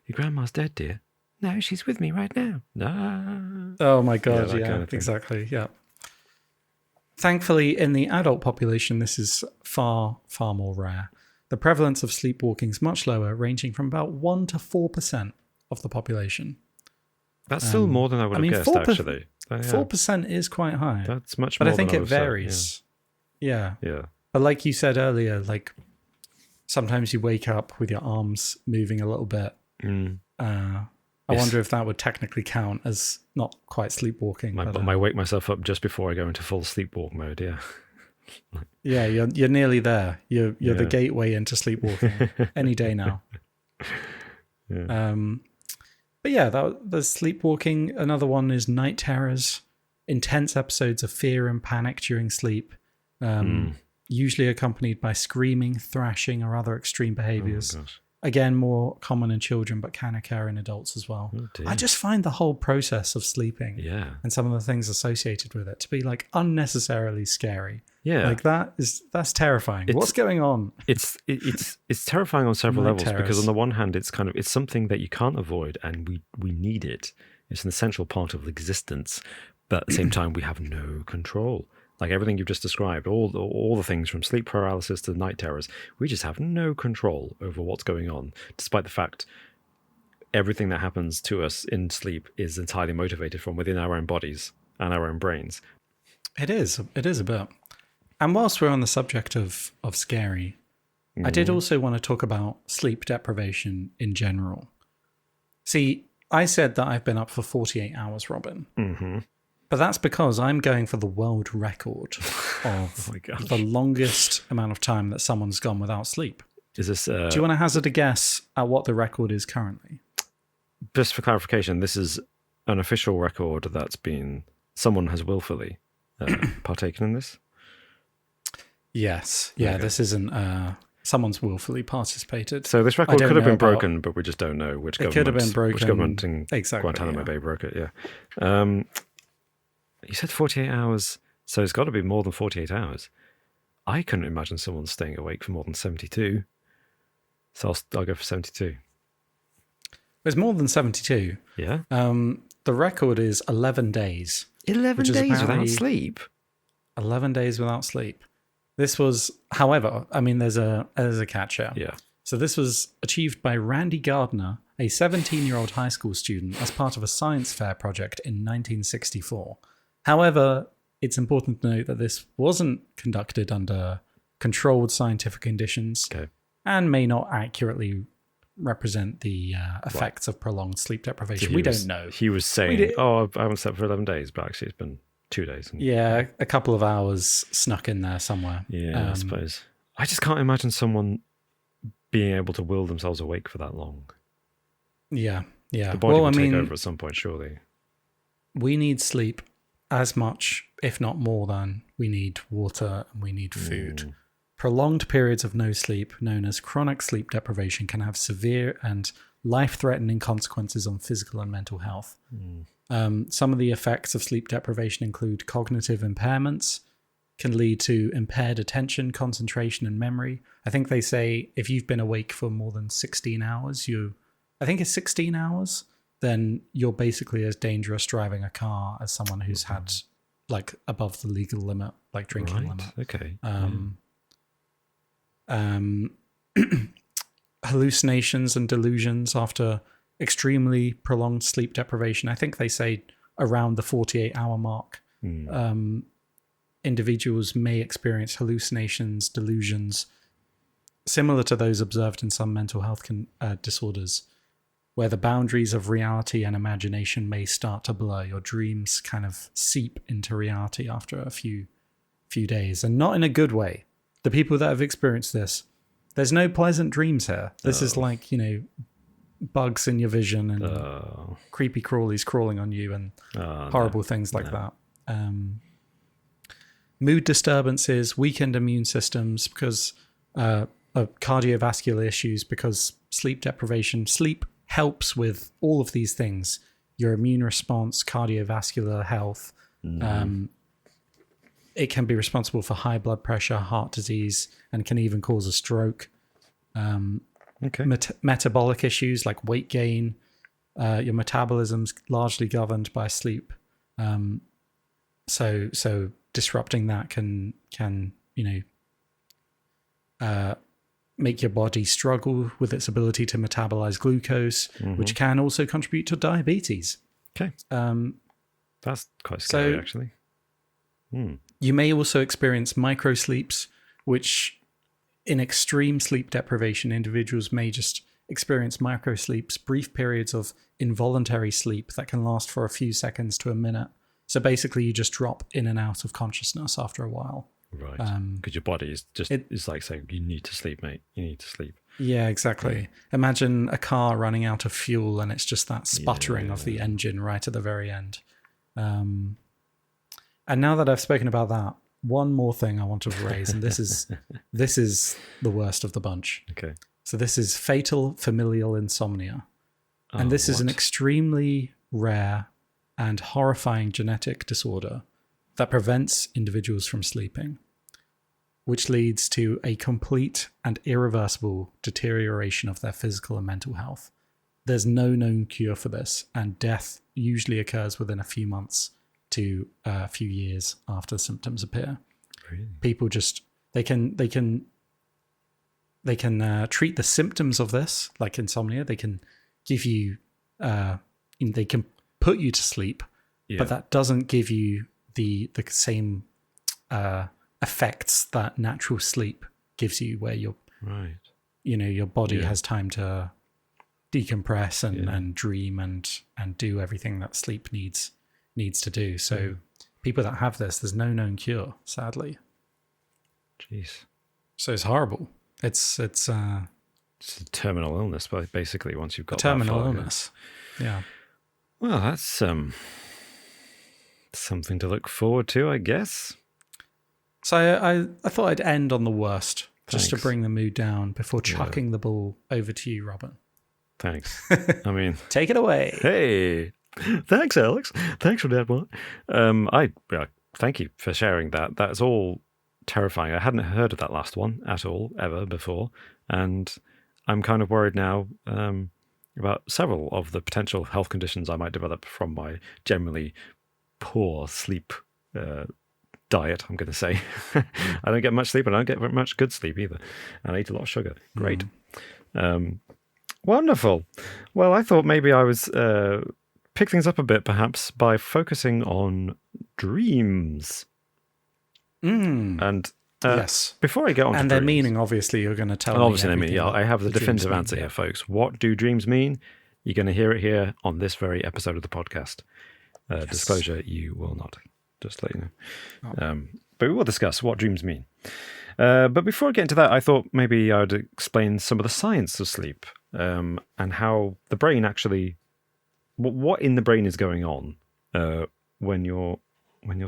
Your grandma's dead, dear. No, she's with me right now. No. Oh my God! Yeah, kind of exactly. Yeah. Thankfully, in the adult population, this is far, far more rare. The prevalence of sleepwalking is much lower, ranging from about 1 to 4% of the population. That's still more than I would have guessed, actually. 4% is quite high. That's much more. But I think it varies. Yeah. But like you said earlier, like sometimes you wake up with your arms moving a little bit. I wonder if that would technically count as not quite sleepwalking. I wake myself up just before I go into full sleepwalk mode. Yeah. Yeah, you're nearly there. You're the gateway into sleepwalking any day now. Yeah. But yeah, there's sleepwalking. Another one is night terrors, intense episodes of fear and panic during sleep, usually accompanied by screaming, thrashing, or other extreme behaviors. Oh my gosh. Again, more common in children, but can occur in adults as well. Oh, I just find the whole process of sleeping and some of the things associated with it to be like unnecessarily scary. Yeah, like that's terrifying. What's going on? It's terrifying on several levels because on the one hand, it's something that you can't avoid, and we need it. It's an essential part of existence, but at the same time, we have no control. Like everything you've just described, all the things from sleep paralysis to night terrors, we just have no control over what's going on, despite the fact everything that happens to us in sleep is entirely motivated from within our own bodies and our own brains. It is a bit. And whilst we're on the subject of scary, I did also want to talk about sleep deprivation in general. See, I said that I've been up for 48 hours, Robin. Mm-hmm. But that's because I'm going for the world record of the longest amount of time that someone's gone without sleep. Is this? Do you want to hazard a guess at what the record is currently? Just for clarification, this is an official record that's been someone has willfully partaken in this? Yes. Yeah, this isn't... someone's willfully participated. So this record could have been broken, but we just don't know which government. It could have been broken. Which government in Guantanamo Bay broke it, yeah. You said 48 hours, so it's got to be more than 48 hours. I couldn't imagine someone staying awake for more than 72. So I'll go for 72. It's more than 72. Yeah. The record is 11 days. 11 days without sleep? 11 days without sleep. This was, however, I mean, there's a catch here. Yeah. So this was achieved by Randy Gardner, a 17-year-old high school student, as part of a science fair project in 1964. However, it's important to note that this wasn't conducted under controlled scientific conditions and may not accurately represent the effects of prolonged sleep deprivation. We don't know. He was saying, I haven't slept for 11 days, but actually it's been 2 days. Yeah, a couple of hours snuck in there somewhere. Yeah, I suppose. I just can't imagine someone being able to will themselves awake for that long. Yeah. The body will take over at some point, surely. We need sleep as much, if not more than, we need water and we need food. Prolonged periods of no sleep, known as chronic sleep deprivation, can have severe and life-threatening consequences on physical and mental health. Some of the effects of sleep deprivation include cognitive impairments, can lead to impaired attention, concentration, and memory. I think they say if you've been awake for more than 16 hours, I think it's 16 hours, then you're basically as dangerous driving a car as someone who's had like above the legal limit, like drinking limit. Okay. Hallucinations and delusions after extremely prolonged sleep deprivation. I think they say around the 48-hour mark. Individuals may experience hallucinations, delusions, similar to those observed in some mental health disorders, where the boundaries of reality and imagination may start to blur. Your dreams kind of seep into reality after a few days, and not in a good way. The people that have experienced this, there's no pleasant dreams here. This is like, bugs in your vision and creepy crawlies crawling on you and horrible things like that. Mood disturbances, weakened immune systems because of cardiovascular issues, because sleep deprivation. Sleep helps with all of these things: your immune response, cardiovascular health. It can be responsible for high blood pressure, heart disease, and can even cause a stroke. Metabolic issues like weight gain. Your metabolism's largely governed by sleep. So disrupting that can make your body struggle with its ability to metabolize glucose, which can also contribute to diabetes. Okay. That's quite scary, actually. You may also experience microsleeps, which in extreme sleep deprivation, individuals may just experience microsleeps, brief periods of involuntary sleep that can last for a few seconds to a minute. So basically you just drop in and out of consciousness after a while. Right. Because your body is just, it's like saying, you need to sleep, mate. You need to sleep. Yeah, exactly. Yeah. Imagine a car running out of fuel and it's just that sputtering of the engine right at the very end. And now that I've spoken about that, one more thing I want to raise, and this is the worst of the bunch. Okay. So this is fatal familial insomnia. And this is an extremely rare and horrifying genetic disorder that prevents individuals from sleeping, which leads to a complete and irreversible deterioration of their physical and mental health. There's no known cure for this, and death usually occurs within a few months to a few years after symptoms appear. Really? People just they can treat the symptoms of this, like insomnia. They can give you they can put you to sleep, but that doesn't give you the same effects that natural sleep gives you, where your body has time to decompress and dream and do everything that sleep needs to do. So people that have this, there's no known cure, sadly. Jeez. So it's horrible. It's a terminal illness, but basically once you've got terminal illness. Yeah. Well, that's Something to look forward to, I guess. So I thought I'd end on the worst, just to Thanks. bring the mood down before chucking the ball over to you, Robin. Thanks. I mean, take it away. Hey, thanks, Alex. Thanks for that one. Thank you for sharing that. That's all terrifying. I hadn't heard of that last one at all, ever before. And I'm kind of worried now about several of the potential health conditions I might develop from my generally poor sleep diet, I'm going to say. I don't get much sleep, and I don't get very much good sleep either. And I eat a lot of sugar. Great. Wonderful. Well, I thought maybe I was pick things up a bit, perhaps, by focusing on dreams. And yes. Before I get on to and dreams, their meaning, obviously, you're going to tell me. Obviously, I have the definitive answer here, folks. What do dreams mean? You're going to hear it here on this very episode of the podcast. Yes. Disclosure, you will not. Just to let you know. But we will discuss what dreams mean. But before I get into that, I thought maybe I would explain some of the science of sleep and how the brain actually, what in the brain is going on when you're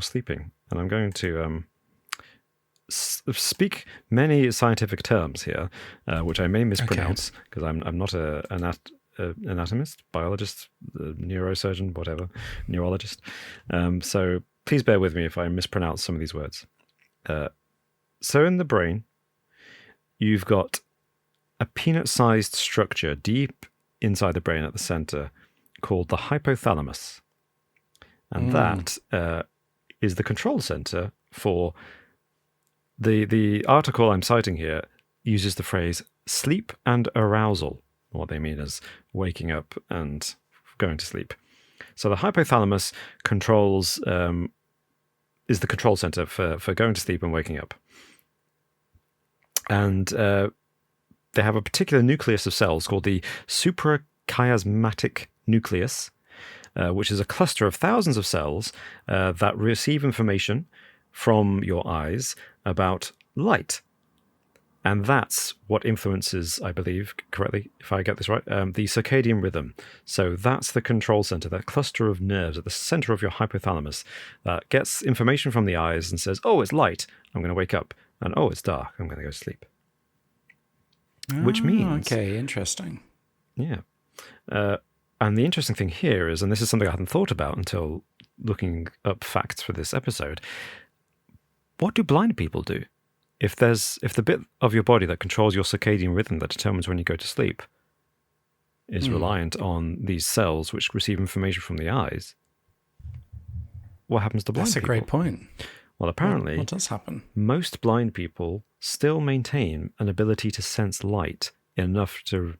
sleeping. And I'm going to speak many scientific terms here, which I may mispronounce because I'm not an anatomist, biologist, neurosurgeon, whatever, neurologist. So please bear with me if I mispronounce some of these words. So in the brain, you've got a peanut-sized structure deep inside the brain at the center called the hypothalamus. And that is the control center for the article I'm citing here uses the phrase sleep and arousal. What they mean is waking up and going to sleep. So the hypothalamus controls is the control center for going to sleep and waking up. And they have a particular nucleus of cells called the suprachiasmatic nucleus, which is a cluster of thousands of cells that receive information from your eyes about light. And that's what influences, I believe, correctly, if I get this right, the circadian rhythm. So that's the control center, that cluster of nerves at the center of your hypothalamus that gets information from the eyes and says, oh, it's light, I'm going to wake up. And oh, it's dark, I'm going to go to sleep. Which means... Okay, interesting. Yeah. And the interesting thing here is, and this is something I hadn't thought about until looking up facts for this episode, what do blind people do? If the bit of your body that controls your circadian rhythm that determines when you go to sleep is reliant on these cells which receive information from the eyes, what happens to blind people? That's a great point. Well, apparently, what does happen? Most blind people still maintain an ability to sense light enough to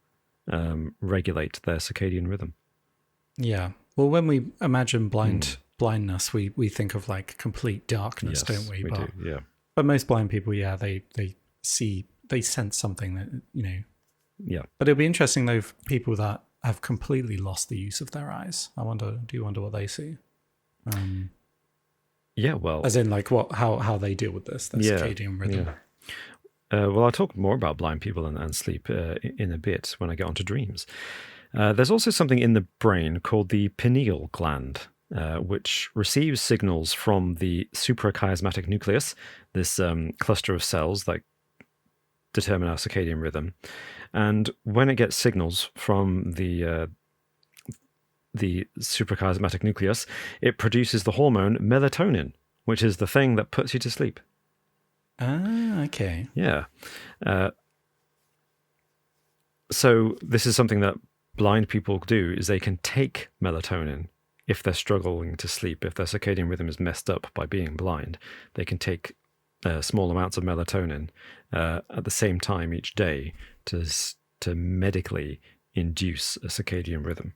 regulate their circadian rhythm. Yeah. Well, when we imagine blindness, we think of like complete darkness, don't we? We do, yeah. But most blind people, they sense something that, Yeah. But it'll be interesting though, for people that have completely lost the use of their eyes. Do you wonder what they see? Yeah, well, as in like how they deal with this, their circadian rhythm. Yeah. Well, I'll talk more about blind people and sleep in a bit when I get onto dreams. There's also something in the brain called the pineal gland, which receives signals from the suprachiasmatic nucleus, this cluster of cells that determine our circadian rhythm. And when it gets signals from the suprachiasmatic nucleus, it produces the hormone melatonin, which is the thing that puts you to sleep. Ah, okay. Yeah. So this is something that blind people do, is they can take melatonin if they're struggling to sleep. If their circadian rhythm is messed up by being blind, they can take small amounts of melatonin at the same time each day to medically induce a circadian rhythm.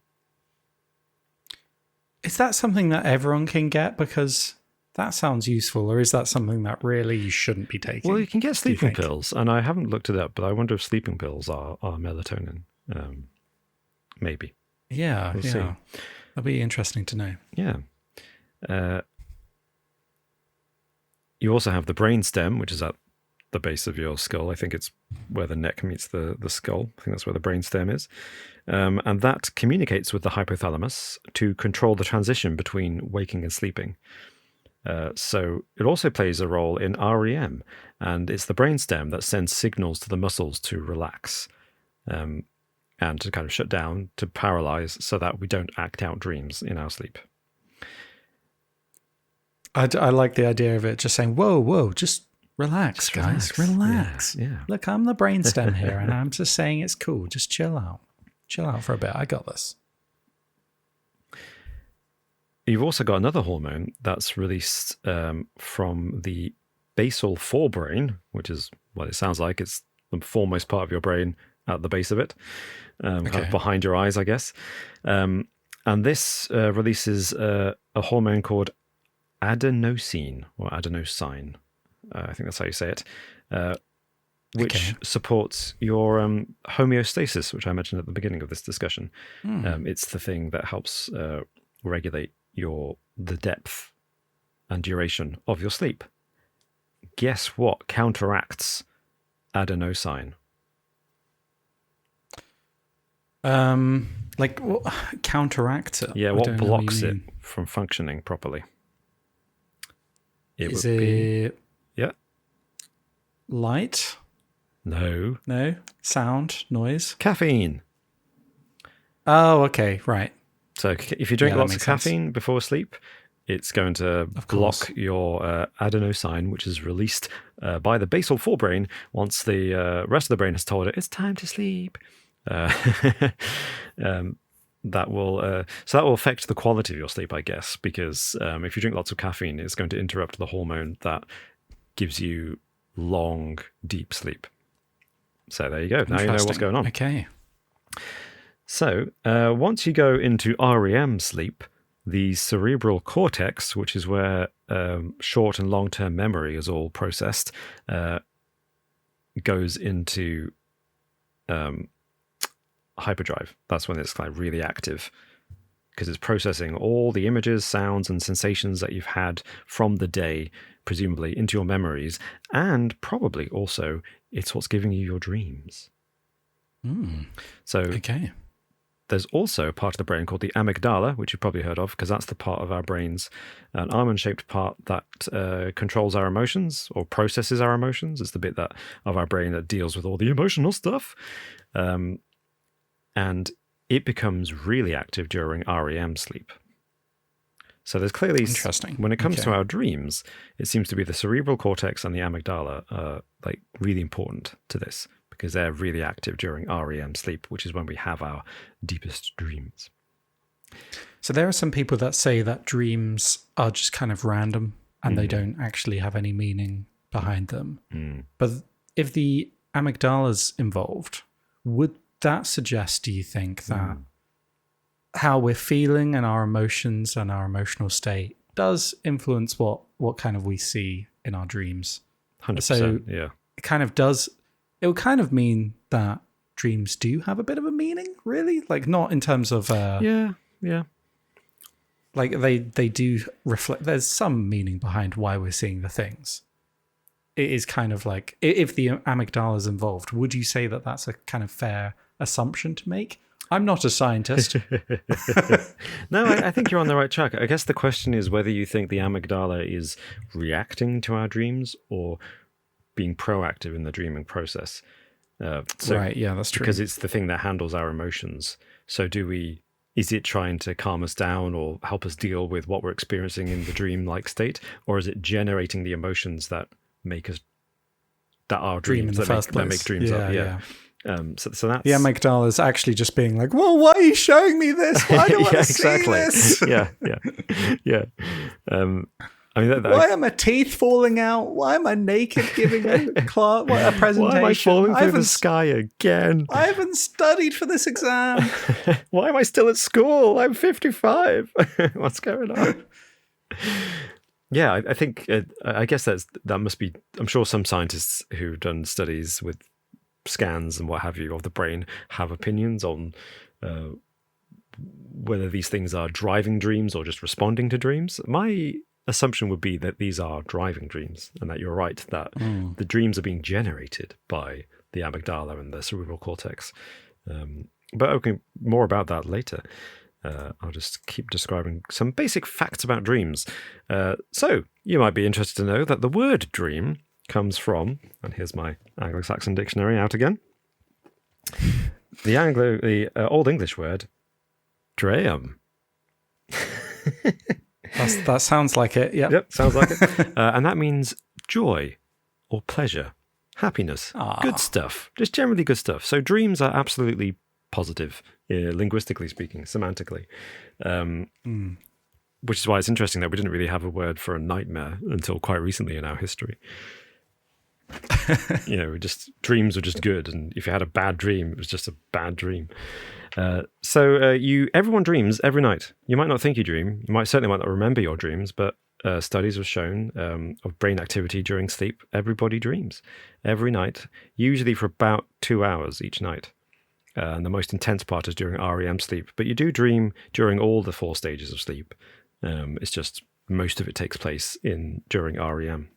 Is that something that everyone can get? Because that sounds useful. Or is that something that really you shouldn't be taking? Well, you can get sleeping pills, and I haven't looked it up, but I wonder if sleeping pills are melatonin. Maybe. Yeah, we'll see. That'd be interesting to know. Yeah. You also have the brainstem, which is at the base of your skull. I think it's where the neck meets the skull. I think that's where the brainstem is. And that communicates with the hypothalamus to control the transition between waking and sleeping. So it also plays a role in REM, and it's the brainstem that sends signals to the muscles to relax and to kind of shut down, to paralyze, so that we don't act out dreams in our sleep. I like the idea of it just saying, whoa, just relax, guys, relax. Yeah. Look, I'm the brainstem here, and I'm just saying it's cool. Just chill out for a bit. I got this. You've also got another hormone that's released from the basal forebrain, which is what it sounds like. It's the foremost part of your brain at the base of it, kind of behind your eyes, I guess. And this releases a hormone called adenosine, or adenosine. I think that's how you say it, which supports your homeostasis, which I mentioned at the beginning of this discussion. It's the thing that helps regulate the depth and duration of your sleep. Guess what counteracts adenosine? Like what counteracts it? Yeah, what blocks it from functioning properly? Is it yeah, light? No. Sound, noise, caffeine. Oh, okay, right. So if you drink lots of caffeine before sleep, it's going to block your adenosine, which is released by the basal forebrain once the rest of the brain has told it it's time to sleep. That will affect the quality of your sleep, I guess, because if you drink lots of caffeine, it's going to interrupt the hormone that gives you long, deep sleep. So there you go. Now you know what's going on. Okay. So once you go into REM sleep, the cerebral cortex, which is where short and long-term memory is all processed, goes into hyperdrive. That's when it's like really active, because it's processing all the images, sounds, and sensations that you've had from the day, presumably into your memories, and probably also it's what's giving you your dreams. So there's also a part of the brain called the amygdala, which you've probably heard of, because that's the part of our brains, an almond-shaped part that controls our emotions or processes our emotions. It's the bit of our brain that deals with all the emotional stuff. And it becomes really active during REM sleep. So there's clearly, interesting. When it comes to our dreams, it seems to be the cerebral cortex and the amygdala are like really important to this, because they're really active during REM sleep, which is when we have our deepest dreams. So there are some people that say that dreams are just kind of random and they don't actually have any meaning behind them. But if the amygdala's involved, would that suggest, do you think, that how we're feeling and our emotions and our emotional state does influence what kind of we see in our dreams? 100%, so yeah. It would kind of mean that dreams do have a bit of a meaning, really? Like, not in terms of... Yeah. Like, they do reflect... There's some meaning behind why we're seeing the things. It is kind of like... If the amygdala is involved, would you say that that's a kind of fair assumption to make? I'm not a scientist. No, I think you're on the right track. I guess the question is whether you think the amygdala is reacting to our dreams or being proactive in the dreaming process. Right, yeah, that's true. Because it's the thing that handles our emotions. So is it trying to calm us down or help us deal with what we're experiencing in the dream-like state? Or is it generating the emotions that make us, that are dreams, that make dreams up? Yeah. So that's... The amygdala is actually just being like, well, why are you showing me this? Why do I want to see this? Yeah. I mean, why are my teeth falling out? Why am I naked giving a presentation? Why am I falling through the sky again? I haven't studied for this exam. Why am I still at school? I'm 55. What's going on? Yeah, I think, I guess that must be, I'm sure some scientists who've done studies with scans and what have you of the brain have opinions on whether these things are driving dreams or just responding to dreams. My assumption would be that these are driving dreams, and that you're right, that the dreams are being generated by the amygdala and the cerebral cortex. But okay, more about that later. I'll just keep describing some basic facts about dreams. So, you might be interested to know that the word dream comes from, and here's my Anglo-Saxon dictionary out again, the Old English word, dream. That sounds like it, yeah. Yep, sounds like it. And that means joy or pleasure, happiness, good stuff, just generally good stuff. So dreams are absolutely positive, linguistically speaking, semantically. Which is why it's interesting that we didn't really have a word for a nightmare until quite recently in our history. Dreams were just good, and if you had a bad dream, it was just a bad dream. Everyone dreams every night. You might not think you dream. You certainly might not remember your dreams, but studies have shown of brain activity during sleep. Everybody dreams every night, usually for about 2 hours each night. And the most intense part is during REM sleep. But you do dream during all the 4 stages of sleep. It's just most of it takes place during REM.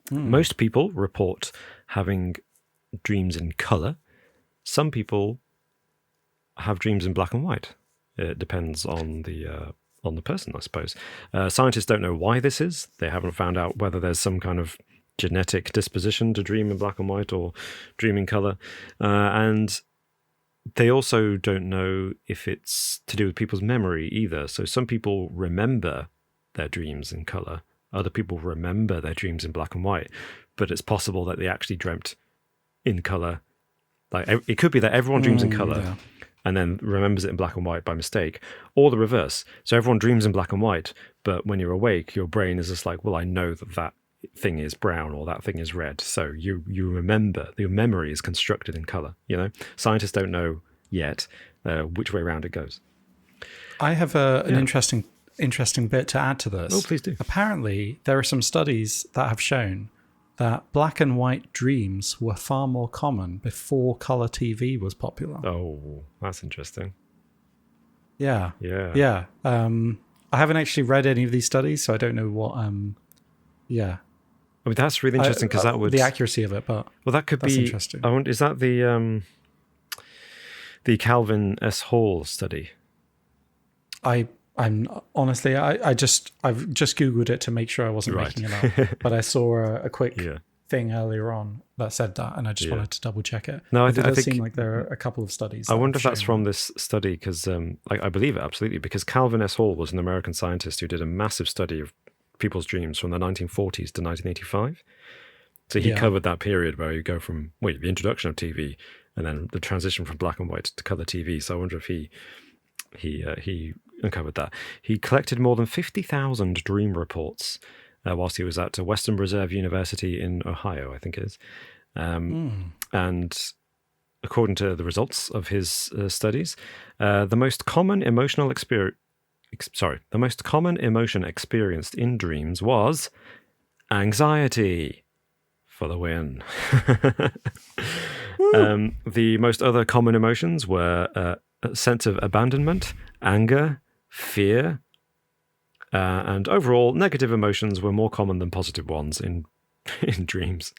Most people report having dreams in color. Some people have dreams in black and white. It depends on the person, I suppose. Scientists don't know why this is. They haven't found out whether there's some kind of genetic disposition to dream in black and white or dream in color. And they also don't know if it's to do with people's memory either. So some people remember their dreams in color. Other people remember their dreams in black and white. But it's possible that they actually dreamt in color. Like, it could be that everyone dreams in color and then remembers it in black and white by mistake, or the reverse. So everyone dreams in black and white, but when you're awake, your brain is just like, well, I know that thing is brown or that thing is red. So you remember, your memory is constructed in color. Scientists don't know yet which way around it goes. I have an interesting bit to add to this. Oh, please do. Apparently, there are some studies that have shown that black and white dreams were far more common before color TV was popular. Oh, that's interesting. Yeah. Yeah. I haven't actually read any of these studies, so I don't know what. Yeah. I mean, that's really interesting because that would the accuracy of it, but that could that's be interesting. Is that the Calvin S. Hall study? I'm honestly, I've just Googled it to make sure I wasn't making it up. But I saw a quick thing earlier on that said that, and I just wanted to double check it. No, it does seem like there are a couple of studies. I wonder if that's from this study because, I believe it absolutely, because Calvin S. Hall was an American scientist who did a massive study of people's dreams from the 1940s to 1985. So he covered that period where you go from the introduction of TV and then the transition from black and white to color TV. So I wonder if he uncovered that. He collected more than 50,000 dream reports whilst he was at Western Reserve University in Ohio, I think it is. And according to the results of his studies, the most common emotion experienced in dreams was anxiety, for the win. The most other common emotions were a sense of abandonment, anger, fear, and overall negative emotions were more common than positive ones in dreams.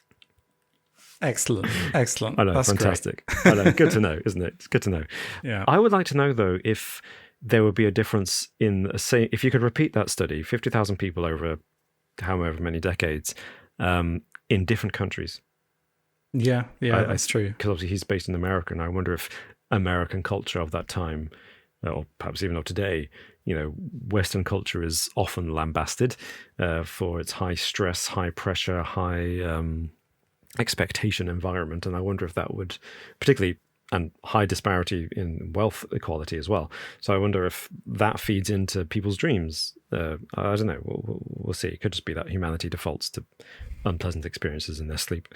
Excellent. I know, that's fantastic. I know, good to know, isn't it? It's good to know. Yeah. I would like to know though if there would be a difference if you could repeat that study, 50,000 people over however many decades, in different countries. Yeah, that's true. Because obviously he's based in America, and I wonder if American culture of that time, or perhaps even of today, Western culture is often lambasted for its high stress, high pressure, high expectation environment, and I wonder if that would particularly, and high disparity in wealth equality as well. So I wonder if that feeds into people's dreams. I don't know. We'll see. It could just be that humanity defaults to unpleasant experiences in their sleep.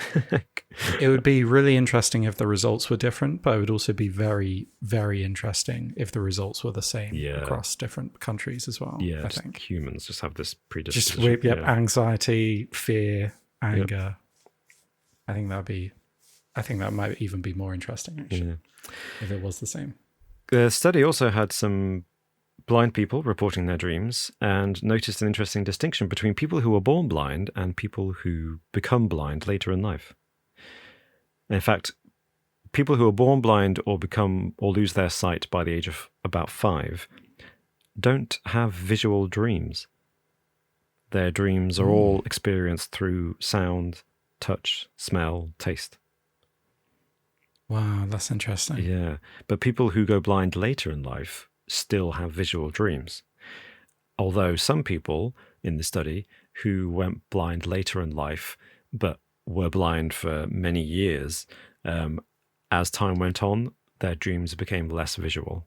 It would be really interesting if the results were different, but it would also be very, very interesting if the results were the same across different countries as well. Yeah, I think humans just have this predisposition. Just anxiety, fear, anger. I think that might even be more interesting, actually, if it was the same. The study also had some blind people reporting their dreams and noticed an interesting distinction between people who are born blind and people who become blind later in life. In fact, people who are born blind or lose their sight by the age of about 5 don't have visual dreams. Their dreams are all experienced through sound, touch, smell, taste. Wow, that's interesting. Yeah, but people who go blind later in life still have visual dreams. Although some people in the study who went blind later in life but were blind for many years, as time went on, their dreams became less visual.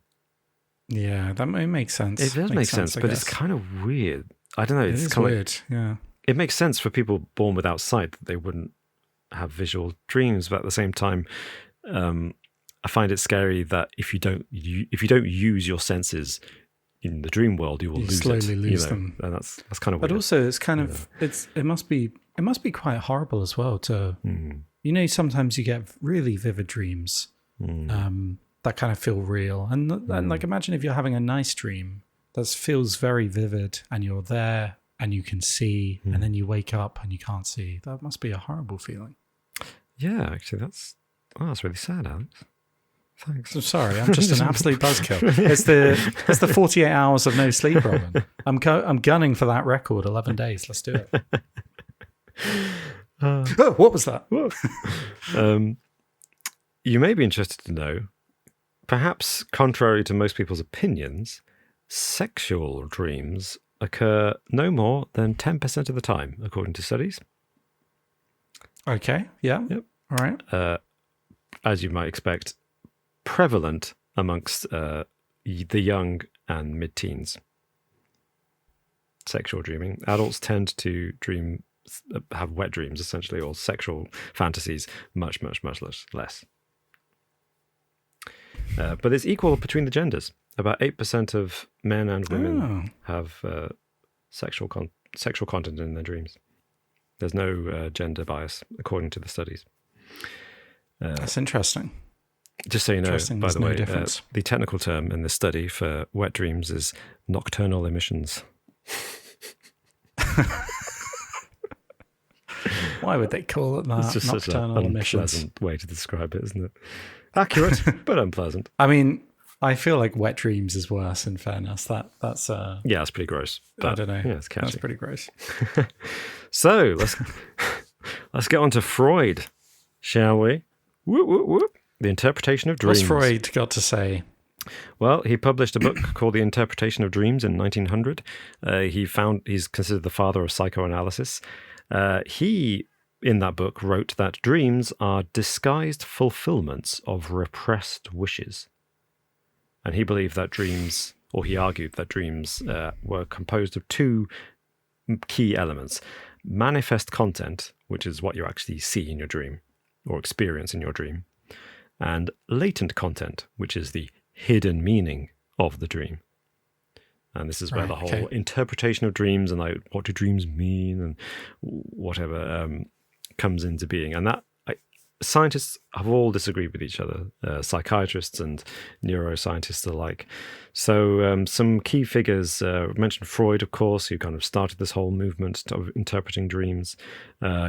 Yeah, that makes sense. It does make sense, but it's kind of weird. I don't know. It's kind of weird, yeah. It makes sense for people born without sight that they wouldn't have visual dreams, but at the same time, I find it scary that if you don't use your senses in the dream world, you will slowly lose them. And that's kind of weird. But also, it's kind of it must be quite horrible as well to sometimes you get really vivid dreams that kind of feel real, and like imagine if you're having a nice dream that feels very vivid and you're there and you can see, and then you wake up and you can't see. That must be a horrible feeling. Yeah, actually, that's really sad, Alex. Thanks. I'm sorry, I'm just an absolute buzzkill. It's the 48 hours of no sleep, Robin. I'm gunning for that record, 11 days. Let's do it. What was that? You may be interested to know, perhaps contrary to most people's opinions, sexual dreams occur no more than 10% of the time, according to studies. Okay, yeah. Yep. All right. As you might expect, prevalent amongst the young and mid-teens. Sexual dreaming. Adults tend to have wet dreams, essentially, or sexual fantasies much, much, much less. But it's equal between the genders. About 8% of men and women have sexual content in their dreams. There's no gender bias, according to the studies. That's interesting. Just so you know, by the way, the technical term in this study for wet dreams is nocturnal emissions. Why would they call it that? It's just Nocturnal such an emissions. unpleasant way to describe it, isn't it? Accurate, but unpleasant. I mean, I feel like wet dreams is worse, in fairness. That's yeah, it's pretty gross. I don't know. Yeah, it's catchy. That's pretty gross. So let's get on to Freud, shall we? Whoop, whoop, whoop. The interpretation of dreams. What's Freud got to say? Well, he published a book called The Interpretation of Dreams in 1900. He's considered the father of psychoanalysis. He, in that book, wrote that dreams are disguised fulfillments of repressed wishes. And he believed that dreams, or he argued that dreams were composed of two key elements. Manifest content, which is what you actually see in your dream or experience in your dream, and latent content, which is the hidden meaning of the dream. And this is where the whole interpretation of dreams and like what do dreams mean and whatever comes into being. And that scientists have all disagreed with each other, psychiatrists and neuroscientists alike. So some key figures, mentioned Freud, of course, who kind of started this whole movement of interpreting dreams.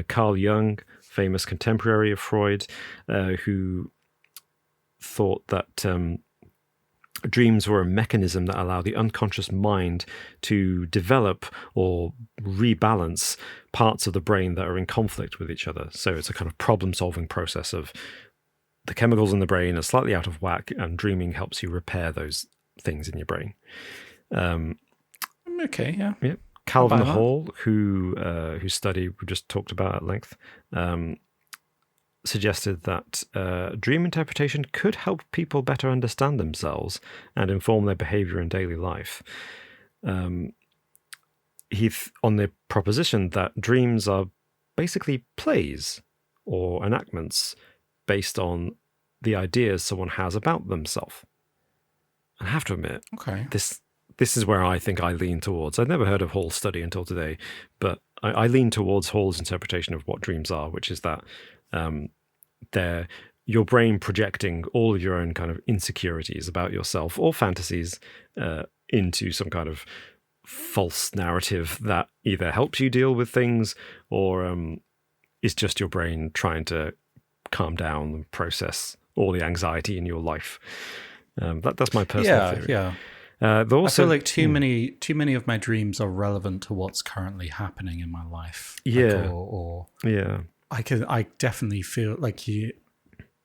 Carl Jung, famous contemporary of Freud, who thought that dreams were a mechanism that allowed the unconscious mind to develop or rebalance parts of the brain that are in conflict with each other. So it's a kind of problem-solving process of the chemicals in the brain are slightly out of whack, and dreaming helps you repair those things in your brain. Okay, yeah. Calvin Hall, whose study we just talked about at length, suggested that dream interpretation could help people better understand themselves and inform their behavior in daily life. On the proposition that dreams are basically plays or enactments based on the ideas someone has about themselves. I have to admit, this is where I think I lean towards. I'd never heard of Hall's study until today, but I lean towards Hall's interpretation of what dreams are, which is that they're your brain projecting all of your own kind of insecurities about yourself or fantasies into some kind of false narrative that either helps you deal with things or is just your brain trying to calm down and process all the anxiety in your life. That's my personal theory. Yeah. I feel like too many of my dreams are relevant to what's currently happening in my life. Yeah. I definitely feel like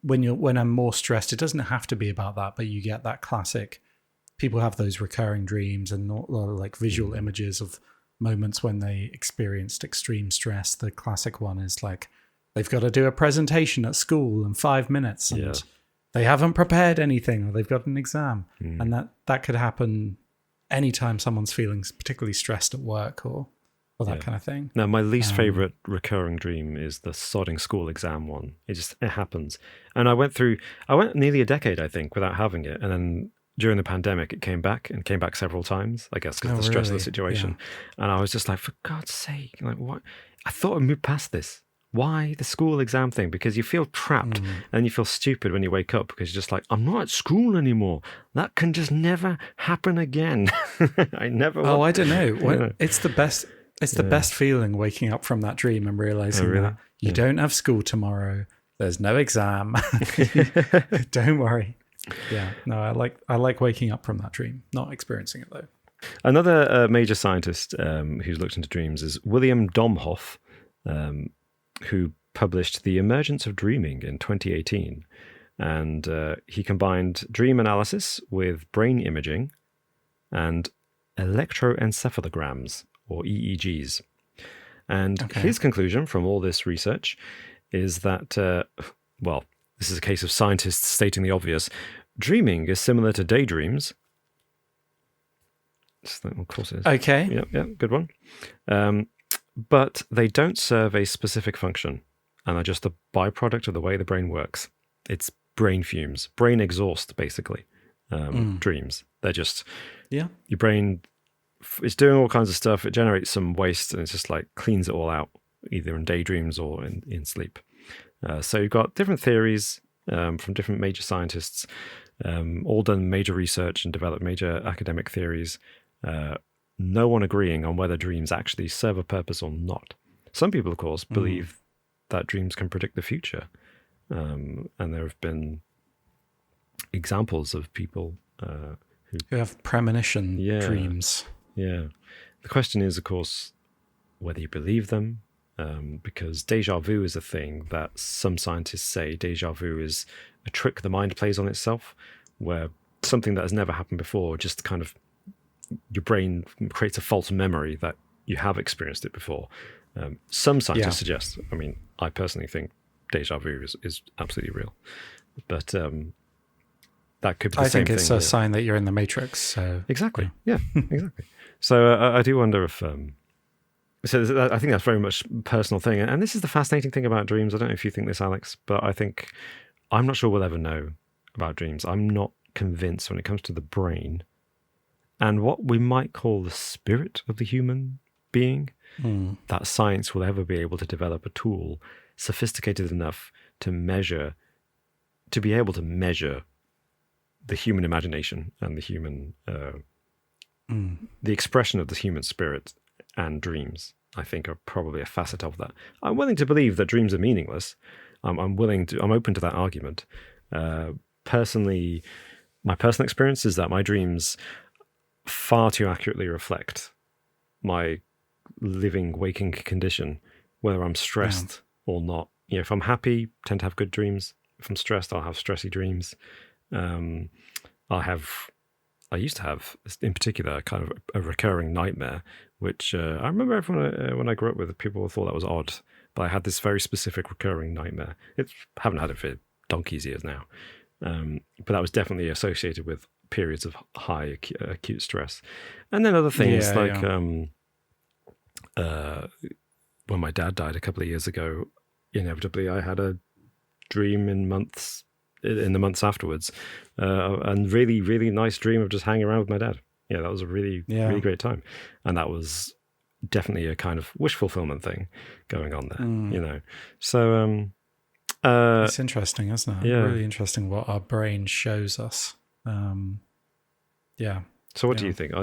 when I'm more stressed, it doesn't have to be about that, but you get that classic. People have those recurring dreams and not like visual images of moments when they experienced extreme stress. The classic one is like they've got to do a presentation at school in 5 minutes and they haven't prepared anything or they've got an exam. And that could happen anytime someone's feeling particularly stressed at work or that kind of thing. Now, my least favorite recurring dream is the sodding school exam one. It happens. And I went nearly a decade, I think, without having it. And then during the pandemic, it came back several times, I guess, because of the stress of the situation. Yeah. And I was just like, for God's sake, like what? I thought I moved past this. Why the school exam thing? Because you feel trapped and you feel stupid when you wake up because you're just like, I'm not at school anymore. That can just never happen again. I don't know. It's the best. It's the best feeling waking up from that dream and realizing that you don't have school tomorrow. There's no exam. Don't worry. Yeah, no, I like waking up from that dream, not experiencing it though. Another major scientist who's looked into dreams is William Domhoff, who published The Emergence of Dreaming in 2018. And he combined dream analysis with brain imaging and electroencephalograms, or EEGs. And his conclusion from all this research is that, this is a case of scientists stating the obvious. Dreaming is similar to daydreams. Of course it is. Okay. Yeah, good one. But they don't serve a specific function and are just a byproduct of the way the brain works. It's brain fumes, brain exhaust, basically. Dreams. They're just your brain. It's doing all kinds of stuff. It generates some waste and it's just like cleans it all out, either in daydreams or in sleep. So you've got different theories from different major scientists, all done major research and developed major academic theories. No one agreeing on whether dreams actually serve a purpose or not. Some people, of course, believe that dreams can predict the future. And there have been examples of people who have premonition dreams. Yeah. The question is, of course, whether you believe them, because déjà vu is a thing that some scientists say déjà vu is a trick the mind plays on itself, where something that has never happened before just kind of your brain creates a false memory that you have experienced it before. Some scientists suggest, I personally think déjà vu is absolutely real. But that could be the same thing. I think it's a sign that you're in the Matrix. So. Exactly. Yeah, exactly. So I do wonder if... So I think that's very much a personal thing. And this is the fascinating thing about dreams. I don't know if you think this, Alex, but I'm not sure we'll ever know about dreams. I'm not convinced when it comes to the brain and what we might call the spirit of the human being, that science will ever be able to develop a tool sophisticated enough to be able to measure the human imagination and the human, the expression of the human spirit and dreams, I think, are probably a facet of that. I'm willing to believe that dreams are meaningless. I'm open to that argument. Personally, my personal experience is that my dreams far too accurately reflect my living, waking condition, whether I'm stressed or not. If I'm happy, I tend to have good dreams. If I'm stressed, I'll have stressy dreams. I used to have, in particular, kind of a recurring nightmare, which I remember everyone, when I grew up with, people thought that was odd, but I had this very specific recurring nightmare. Haven't had it for donkey's years now, but that was definitely associated with periods of high acute stress. And then other things when my dad died a couple of years ago, inevitably I had a dream in the months afterwards, and really, really nice dream of just hanging around with my dad. Yeah, that was a really, really great time. And that was definitely a kind of wish fulfillment thing going on there, So it's interesting, isn't it? Yeah. Really interesting what our brain shows us. So what do you think?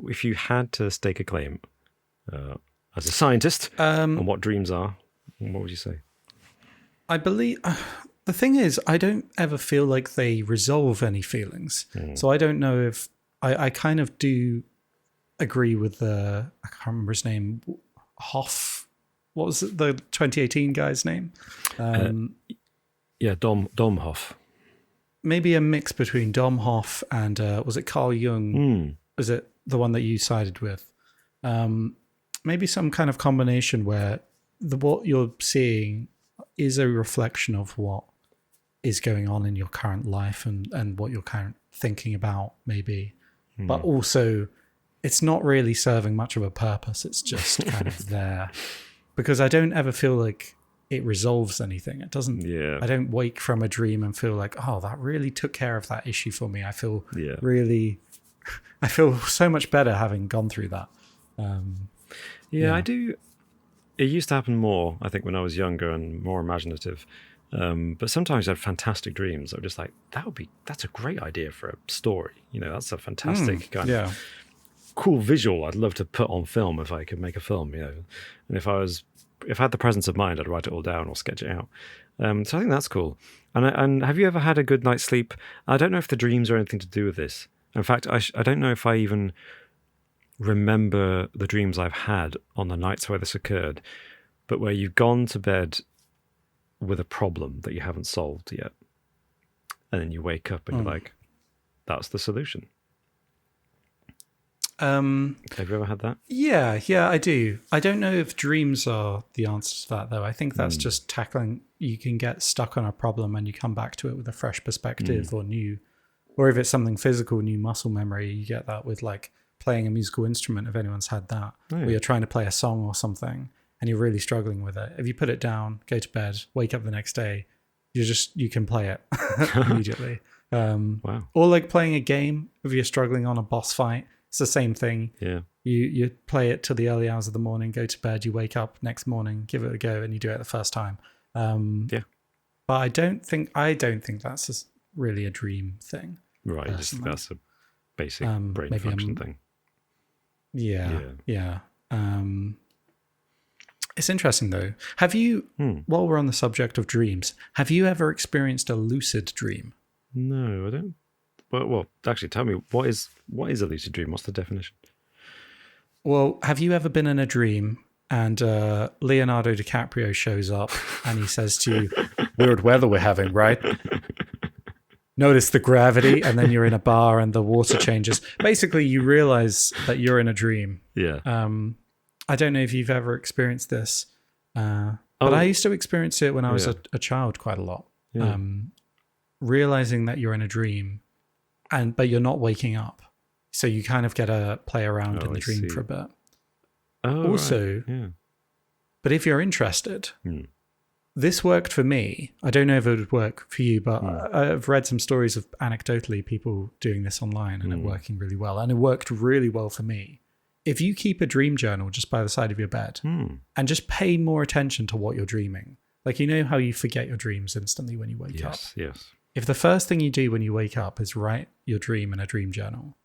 If you had to stake a claim as a scientist on what dreams are, what would you say? I believe the thing is, I don't ever feel like they resolve any feelings. So I don't know if I kind of do agree with I can't remember his name, Hoff. What was it, the 2018 guy's name? Dom Hoff. Maybe a mix between Dom Hoff and was it Carl Jung? Was it the one that you sided with? Maybe some kind of combination where what you're seeing is a reflection of what is going on in your current life and what you're current thinking about, maybe. But also, it's not really serving much of a purpose. It's just kind of there. Because I don't ever feel like it resolves anything. It doesn't. Yeah. I don't wake from a dream and feel like, oh, that really took care of that issue for me. I feel I feel so much better having gone through that. I do. It used to happen more, I think, when I was younger and more imaginative. But sometimes I had fantastic dreams. I was just like, that's a great idea for a story. That's a fantastic kind of cool visual I'd love to put on film if I could make a film, And if I had the presence of mind, I'd write it all down or sketch it out. So I think that's cool. And have you ever had a good night's sleep? I don't know if the dreams are anything to do with this. In fact, I don't know if I even remember the dreams I've had on the nights where this occurred, but where you've gone to bed with a problem that you haven't solved yet. And then you wake up and you're like, that's the solution. Have you ever had that? Yeah, I do. I don't know if dreams are the answer to that, though. I think that's just tackling. You can get stuck on a problem and you come back to it with a fresh perspective or if it's something physical, new muscle memory, you get that with like playing a musical instrument, if anyone's had that, where you're trying to play a song or something and you're really struggling with it. If you put it down, go to bed, wake up the next day, you can play it immediately. Wow. Or like playing a game, if you're struggling on a boss fight, it's the same thing. Yeah. You play it till the early hours of the morning, go to bed, you wake up next morning, give it a go, and you do it the first time. But I don't think that's really a dream thing. Right. You just think that's a basic brain function thing. Yeah. It's interesting though. Have you, while we're on the subject of dreams, have you ever experienced a lucid dream? No, I don't. Well, actually, tell me, what is a lucid dream? What's the definition? Well, have you ever been in a dream and Leonardo DiCaprio shows up and he says to you, weird weather we're having, right? Notice the gravity, and then you're in a bar and the water changes. Basically, you realize that you're in a dream. Yeah. I don't know if you've ever experienced this, but I used to experience it when I was a child quite a lot. Yeah. Realizing that you're in a dream, but you're not waking up, so you kind of get to play around in the dream for a bit. Also, but if you're interested, this worked for me. I don't know if it would work for you, but I've read some stories of anecdotally people doing this online and it working really well. And it worked really well for me. If you keep a dream journal just by the side of your bed and just pay more attention to what you're dreaming, like how you forget your dreams instantly when you wake up. Yes. If the first thing you do when you wake up is write your dream in a dream journal,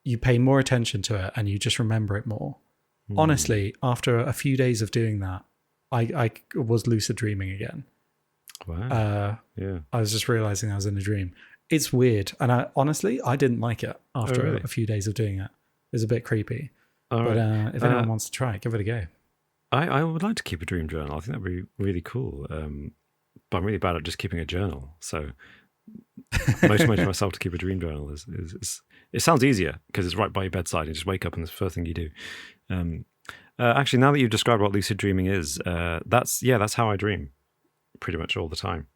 you pay more attention to it and you just remember it more. Honestly, after a few days of doing that, I was lucid dreaming again. Wow. I was just realizing I was in a dream. It's weird. And I didn't like it after a few days of doing it. It was a bit creepy. If anyone wants to try it, give it a go. I would like to keep a dream journal. I think that'd be really cool. But I'm really bad at just keeping a journal. So motivating myself to keep a dream journal is it sounds easier because it's right by your bedside. You just wake up and it's the first thing you do. Actually, now that you've described what lucid dreaming is, that's how I dream pretty much all the time.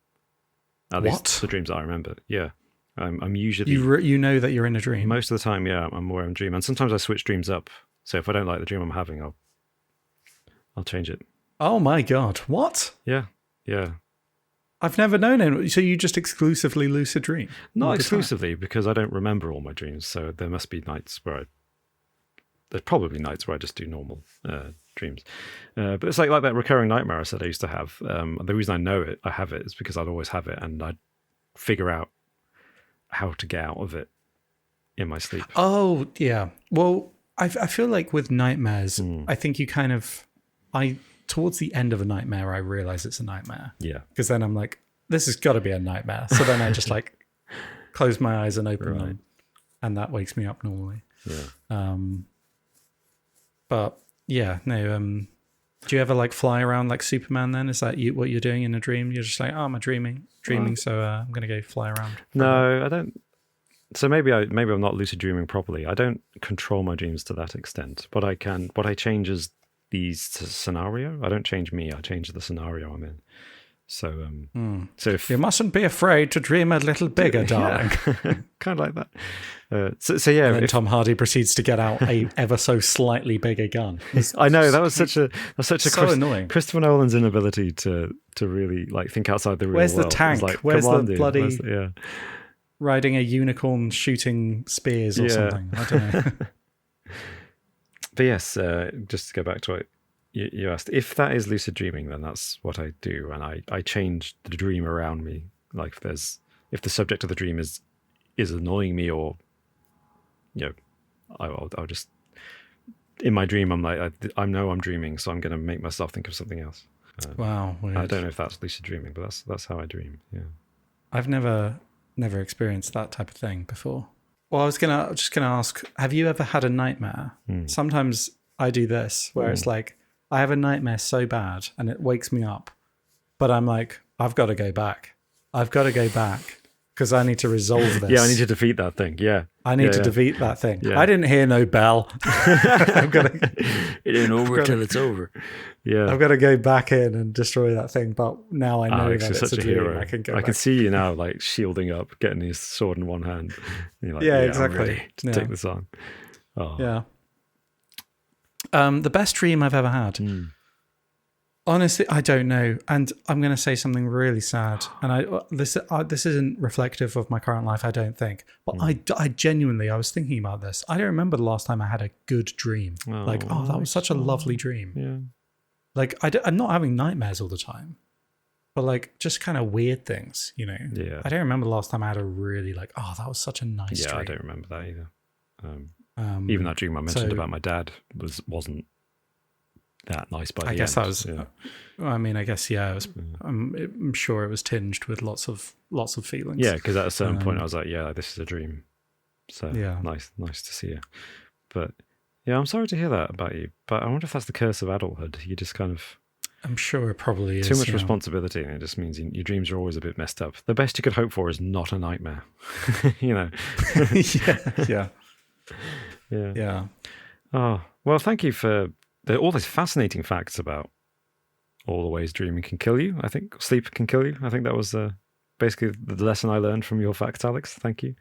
At least the dreams that I remember. Yeah. I'm usually... You know that you're in a dream? Most of the time, yeah, I'm more in a dream. And sometimes I switch dreams up. So if I don't like the dream I'm having, I'll change it. Oh my God. What? Yeah. I've never known it. So you just exclusively lucid dream? Not exclusively, because I don't remember all my dreams. So there must be nights where there's probably nights where I just do normal dreams. But it's like that recurring nightmare I said I used to have. The reason I know I have it is because I'd always have it and I'd figure out how to get out of it in my sleep. Oh, yeah. Well, I feel like with nightmares, I think you kind of, towards the end of a nightmare, I realize it's a nightmare. Yeah. Because then I'm like, this has got to be a nightmare. So then I just like close my eyes and open them, and that wakes me up normally. Yeah. But yeah, no. Do you ever like fly around like Superman? Then is that what you're doing in a dream? You're just like, oh, I'm dreaming. So I'm gonna go fly around. No, I don't. So maybe I'm not lucid dreaming properly. I don't control my dreams to that extent. But I can. What I change is the scenario. I don't change me. I change the scenario I'm in. So, so if you mustn't be afraid to dream a little bigger, darling. Kind of like that. So yeah. And then Tom Hardy proceeds to get out a ever so slightly bigger gun. I know that was such a annoying. Christopher Nolan's inability to really like think outside the real Where's world. the tank? Like, Where's the dude. bloody riding a unicorn shooting spears or something? I don't know. But yes, just to go back to what you asked, if that is lucid dreaming, then that's what I do, and I change the dream around me. Like if the subject of the dream is annoying me, or I'll just in my dream I'm like I know I'm dreaming, so I'm going to make myself think of something else. Wow, weird. I don't know if that's lucid dreaming, but that's how I dream. Yeah, I've never experienced that type of thing before. Well, I was just gonna ask, have you ever had a nightmare? Sometimes I do this where it's like I have a nightmare so bad and it wakes me up, but I'm like, I've got to go back. I've got to go back because I need to resolve this. Yeah, I need to defeat that thing. Yeah, I need to defeat that thing. Yeah. I didn't hear no bell. I've got to. It ain't over till it's over. Yeah, I've got to go back in and destroy that thing. But now I know Alex, that you're it's such a a dream. hero. I can see you now, like shielding up, getting his sword in one hand. And you're like, exactly. I'm ready to take this on. Oh. Yeah. The best dream I've ever had. Honestly, I don't know, and I'm going to say something really sad. And this isn't reflective of my current life, I don't think. But I genuinely, I was thinking about this. I don't remember the last time I had a good dream. That was such a lovely dream. Yeah. Like I'm not having nightmares all the time, but like just kind of weird things, you know. Yeah. I don't remember the last time I had a really like, that was such a nice dream. I don't remember that either. Even that dream I mentioned about my dad wasn't that nice by the end. I guess that was. Yeah. I mean, I guess it was. I'm sure it was tinged with lots of feelings. Yeah, because at a certain point I was like, this is a dream. So nice to see you. But yeah, I'm sorry to hear that about you. But I wonder if that's the curse of adulthood. You just kind of. I'm sure it probably is. Too much responsibility, and it just means your dreams are always a bit messed up. The best you could hope for is not a nightmare. You know. Yeah. Oh well, thank you for all these fascinating facts about all the ways dreaming can kill you. I think sleep can kill you. I think that was basically the lesson I learned from your facts, Alex. Thank you.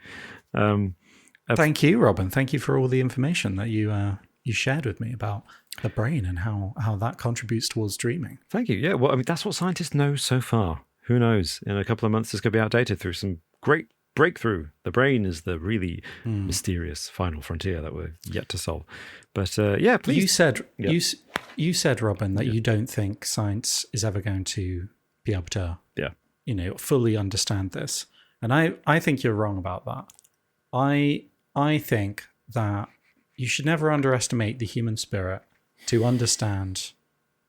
Thank you, Robin. Thank you for all the information that you shared with me about the brain and how that contributes towards dreaming. Thank you. Yeah, well, I mean, that's what scientists know so far. Who knows? In a couple of months, this could be outdated through some great breakthrough. The brain is the really mysterious final frontier that we're yet to solve. But please. You said, Robin, that you don't think science is ever going to be able to, fully understand this, and I think you're wrong about that. I think that you should never underestimate the human spirit to understand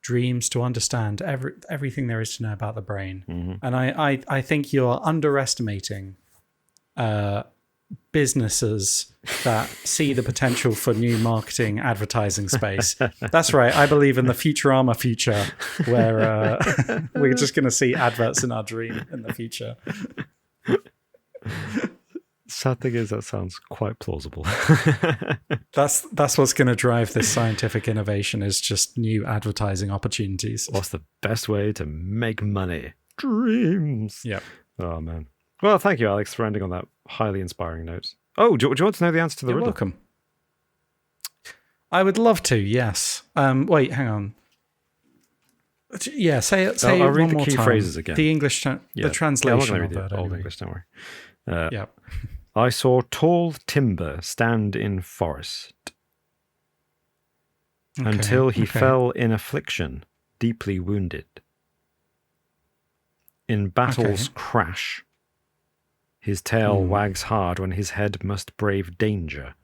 dreams, to understand everything there is to know about the brain, and I think you're underestimating businesses that see the potential for new marketing advertising space. That's right. I believe in the Futurama future where we're just going to see adverts in our dream in the future. Sad thing is that sounds quite plausible. That's what's going to drive this scientific innovation is just new advertising opportunities. What's the best way to make money? Dreams. Yeah. Oh, man. Well, thank you, Alex, for ending on that highly inspiring note. Oh, do you want to know the answer to the riddle? Welcome. I would love to, yes. Wait, hang on. Yeah, say it. I'll read one the more key time. phrases again. The English, the translation. I'm not going to read the old English, don't worry. Yep. I saw tall timber stand in forest until he fell in affliction, deeply wounded. In battle's crash, His tail wags hard when his head must brave danger.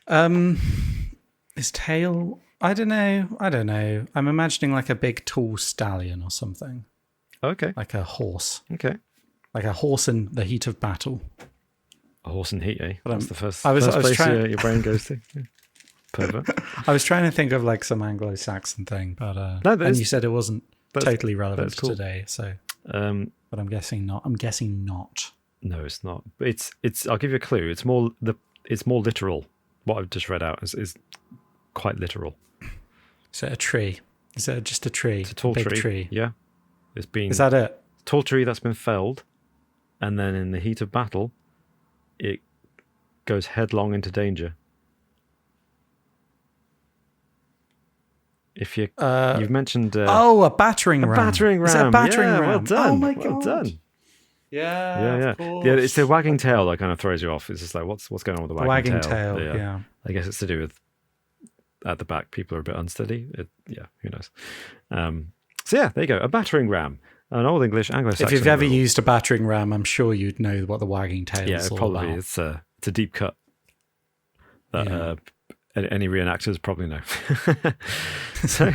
His tail... I don't know. I'm imagining like a big, tall stallion or something. Okay. Like a horse. Okay. Like a horse in the heat of battle. A horse in heat, eh? That's the first was place your brain goes to. Yeah. Pervert. I was trying to think of like some Anglo-Saxon thing, but you said it wasn't totally relevant to today. So, but I'm guessing not. No, it's not. It's. I'll give you a clue. It's more literal. What I've just read out is quite literal. Is it a tree? Is it just a tree? It's a tall tree. Yeah. Is that it? Tall tree that's been felled, and then in the heat of battle, it goes headlong into danger. If you've mentioned a battering ram. Battering ram. Is it a battering ram? Well done. Oh my god. Well done. Yeah. Of course. Yeah, it's the wagging tail that kind of throws you off. It's just like what's going on with the wagging tail? Yeah. I guess it's to do with at the back people are a bit unsteady. Who knows? So yeah, there you go. A battering ram. An Old English Anglo-Saxon. If you've ever used a battering ram, I'm sure you'd know what the wagging tail is all probably about. it's a deep cut that any reenactors probably know. So,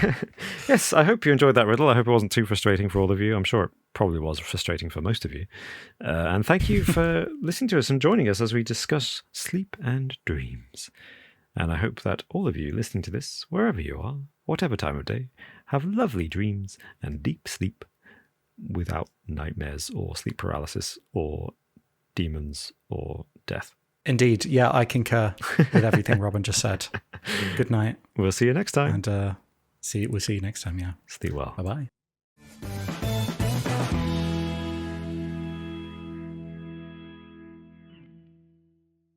yes, I hope you enjoyed that riddle. I hope it wasn't too frustrating for all of you. I'm sure it probably was frustrating for most of you. And thank you for listening to us and joining us as we discuss sleep and dreams. And I hope that all of you listening to this, wherever you are, whatever time of day, have lovely dreams and deep sleep without nightmares or sleep paralysis or demons or death. Indeed. Yeah, I concur with everything Robin just said. Good night. We'll see you next time. And we'll see you next time, yeah. Sleep well. Bye-bye.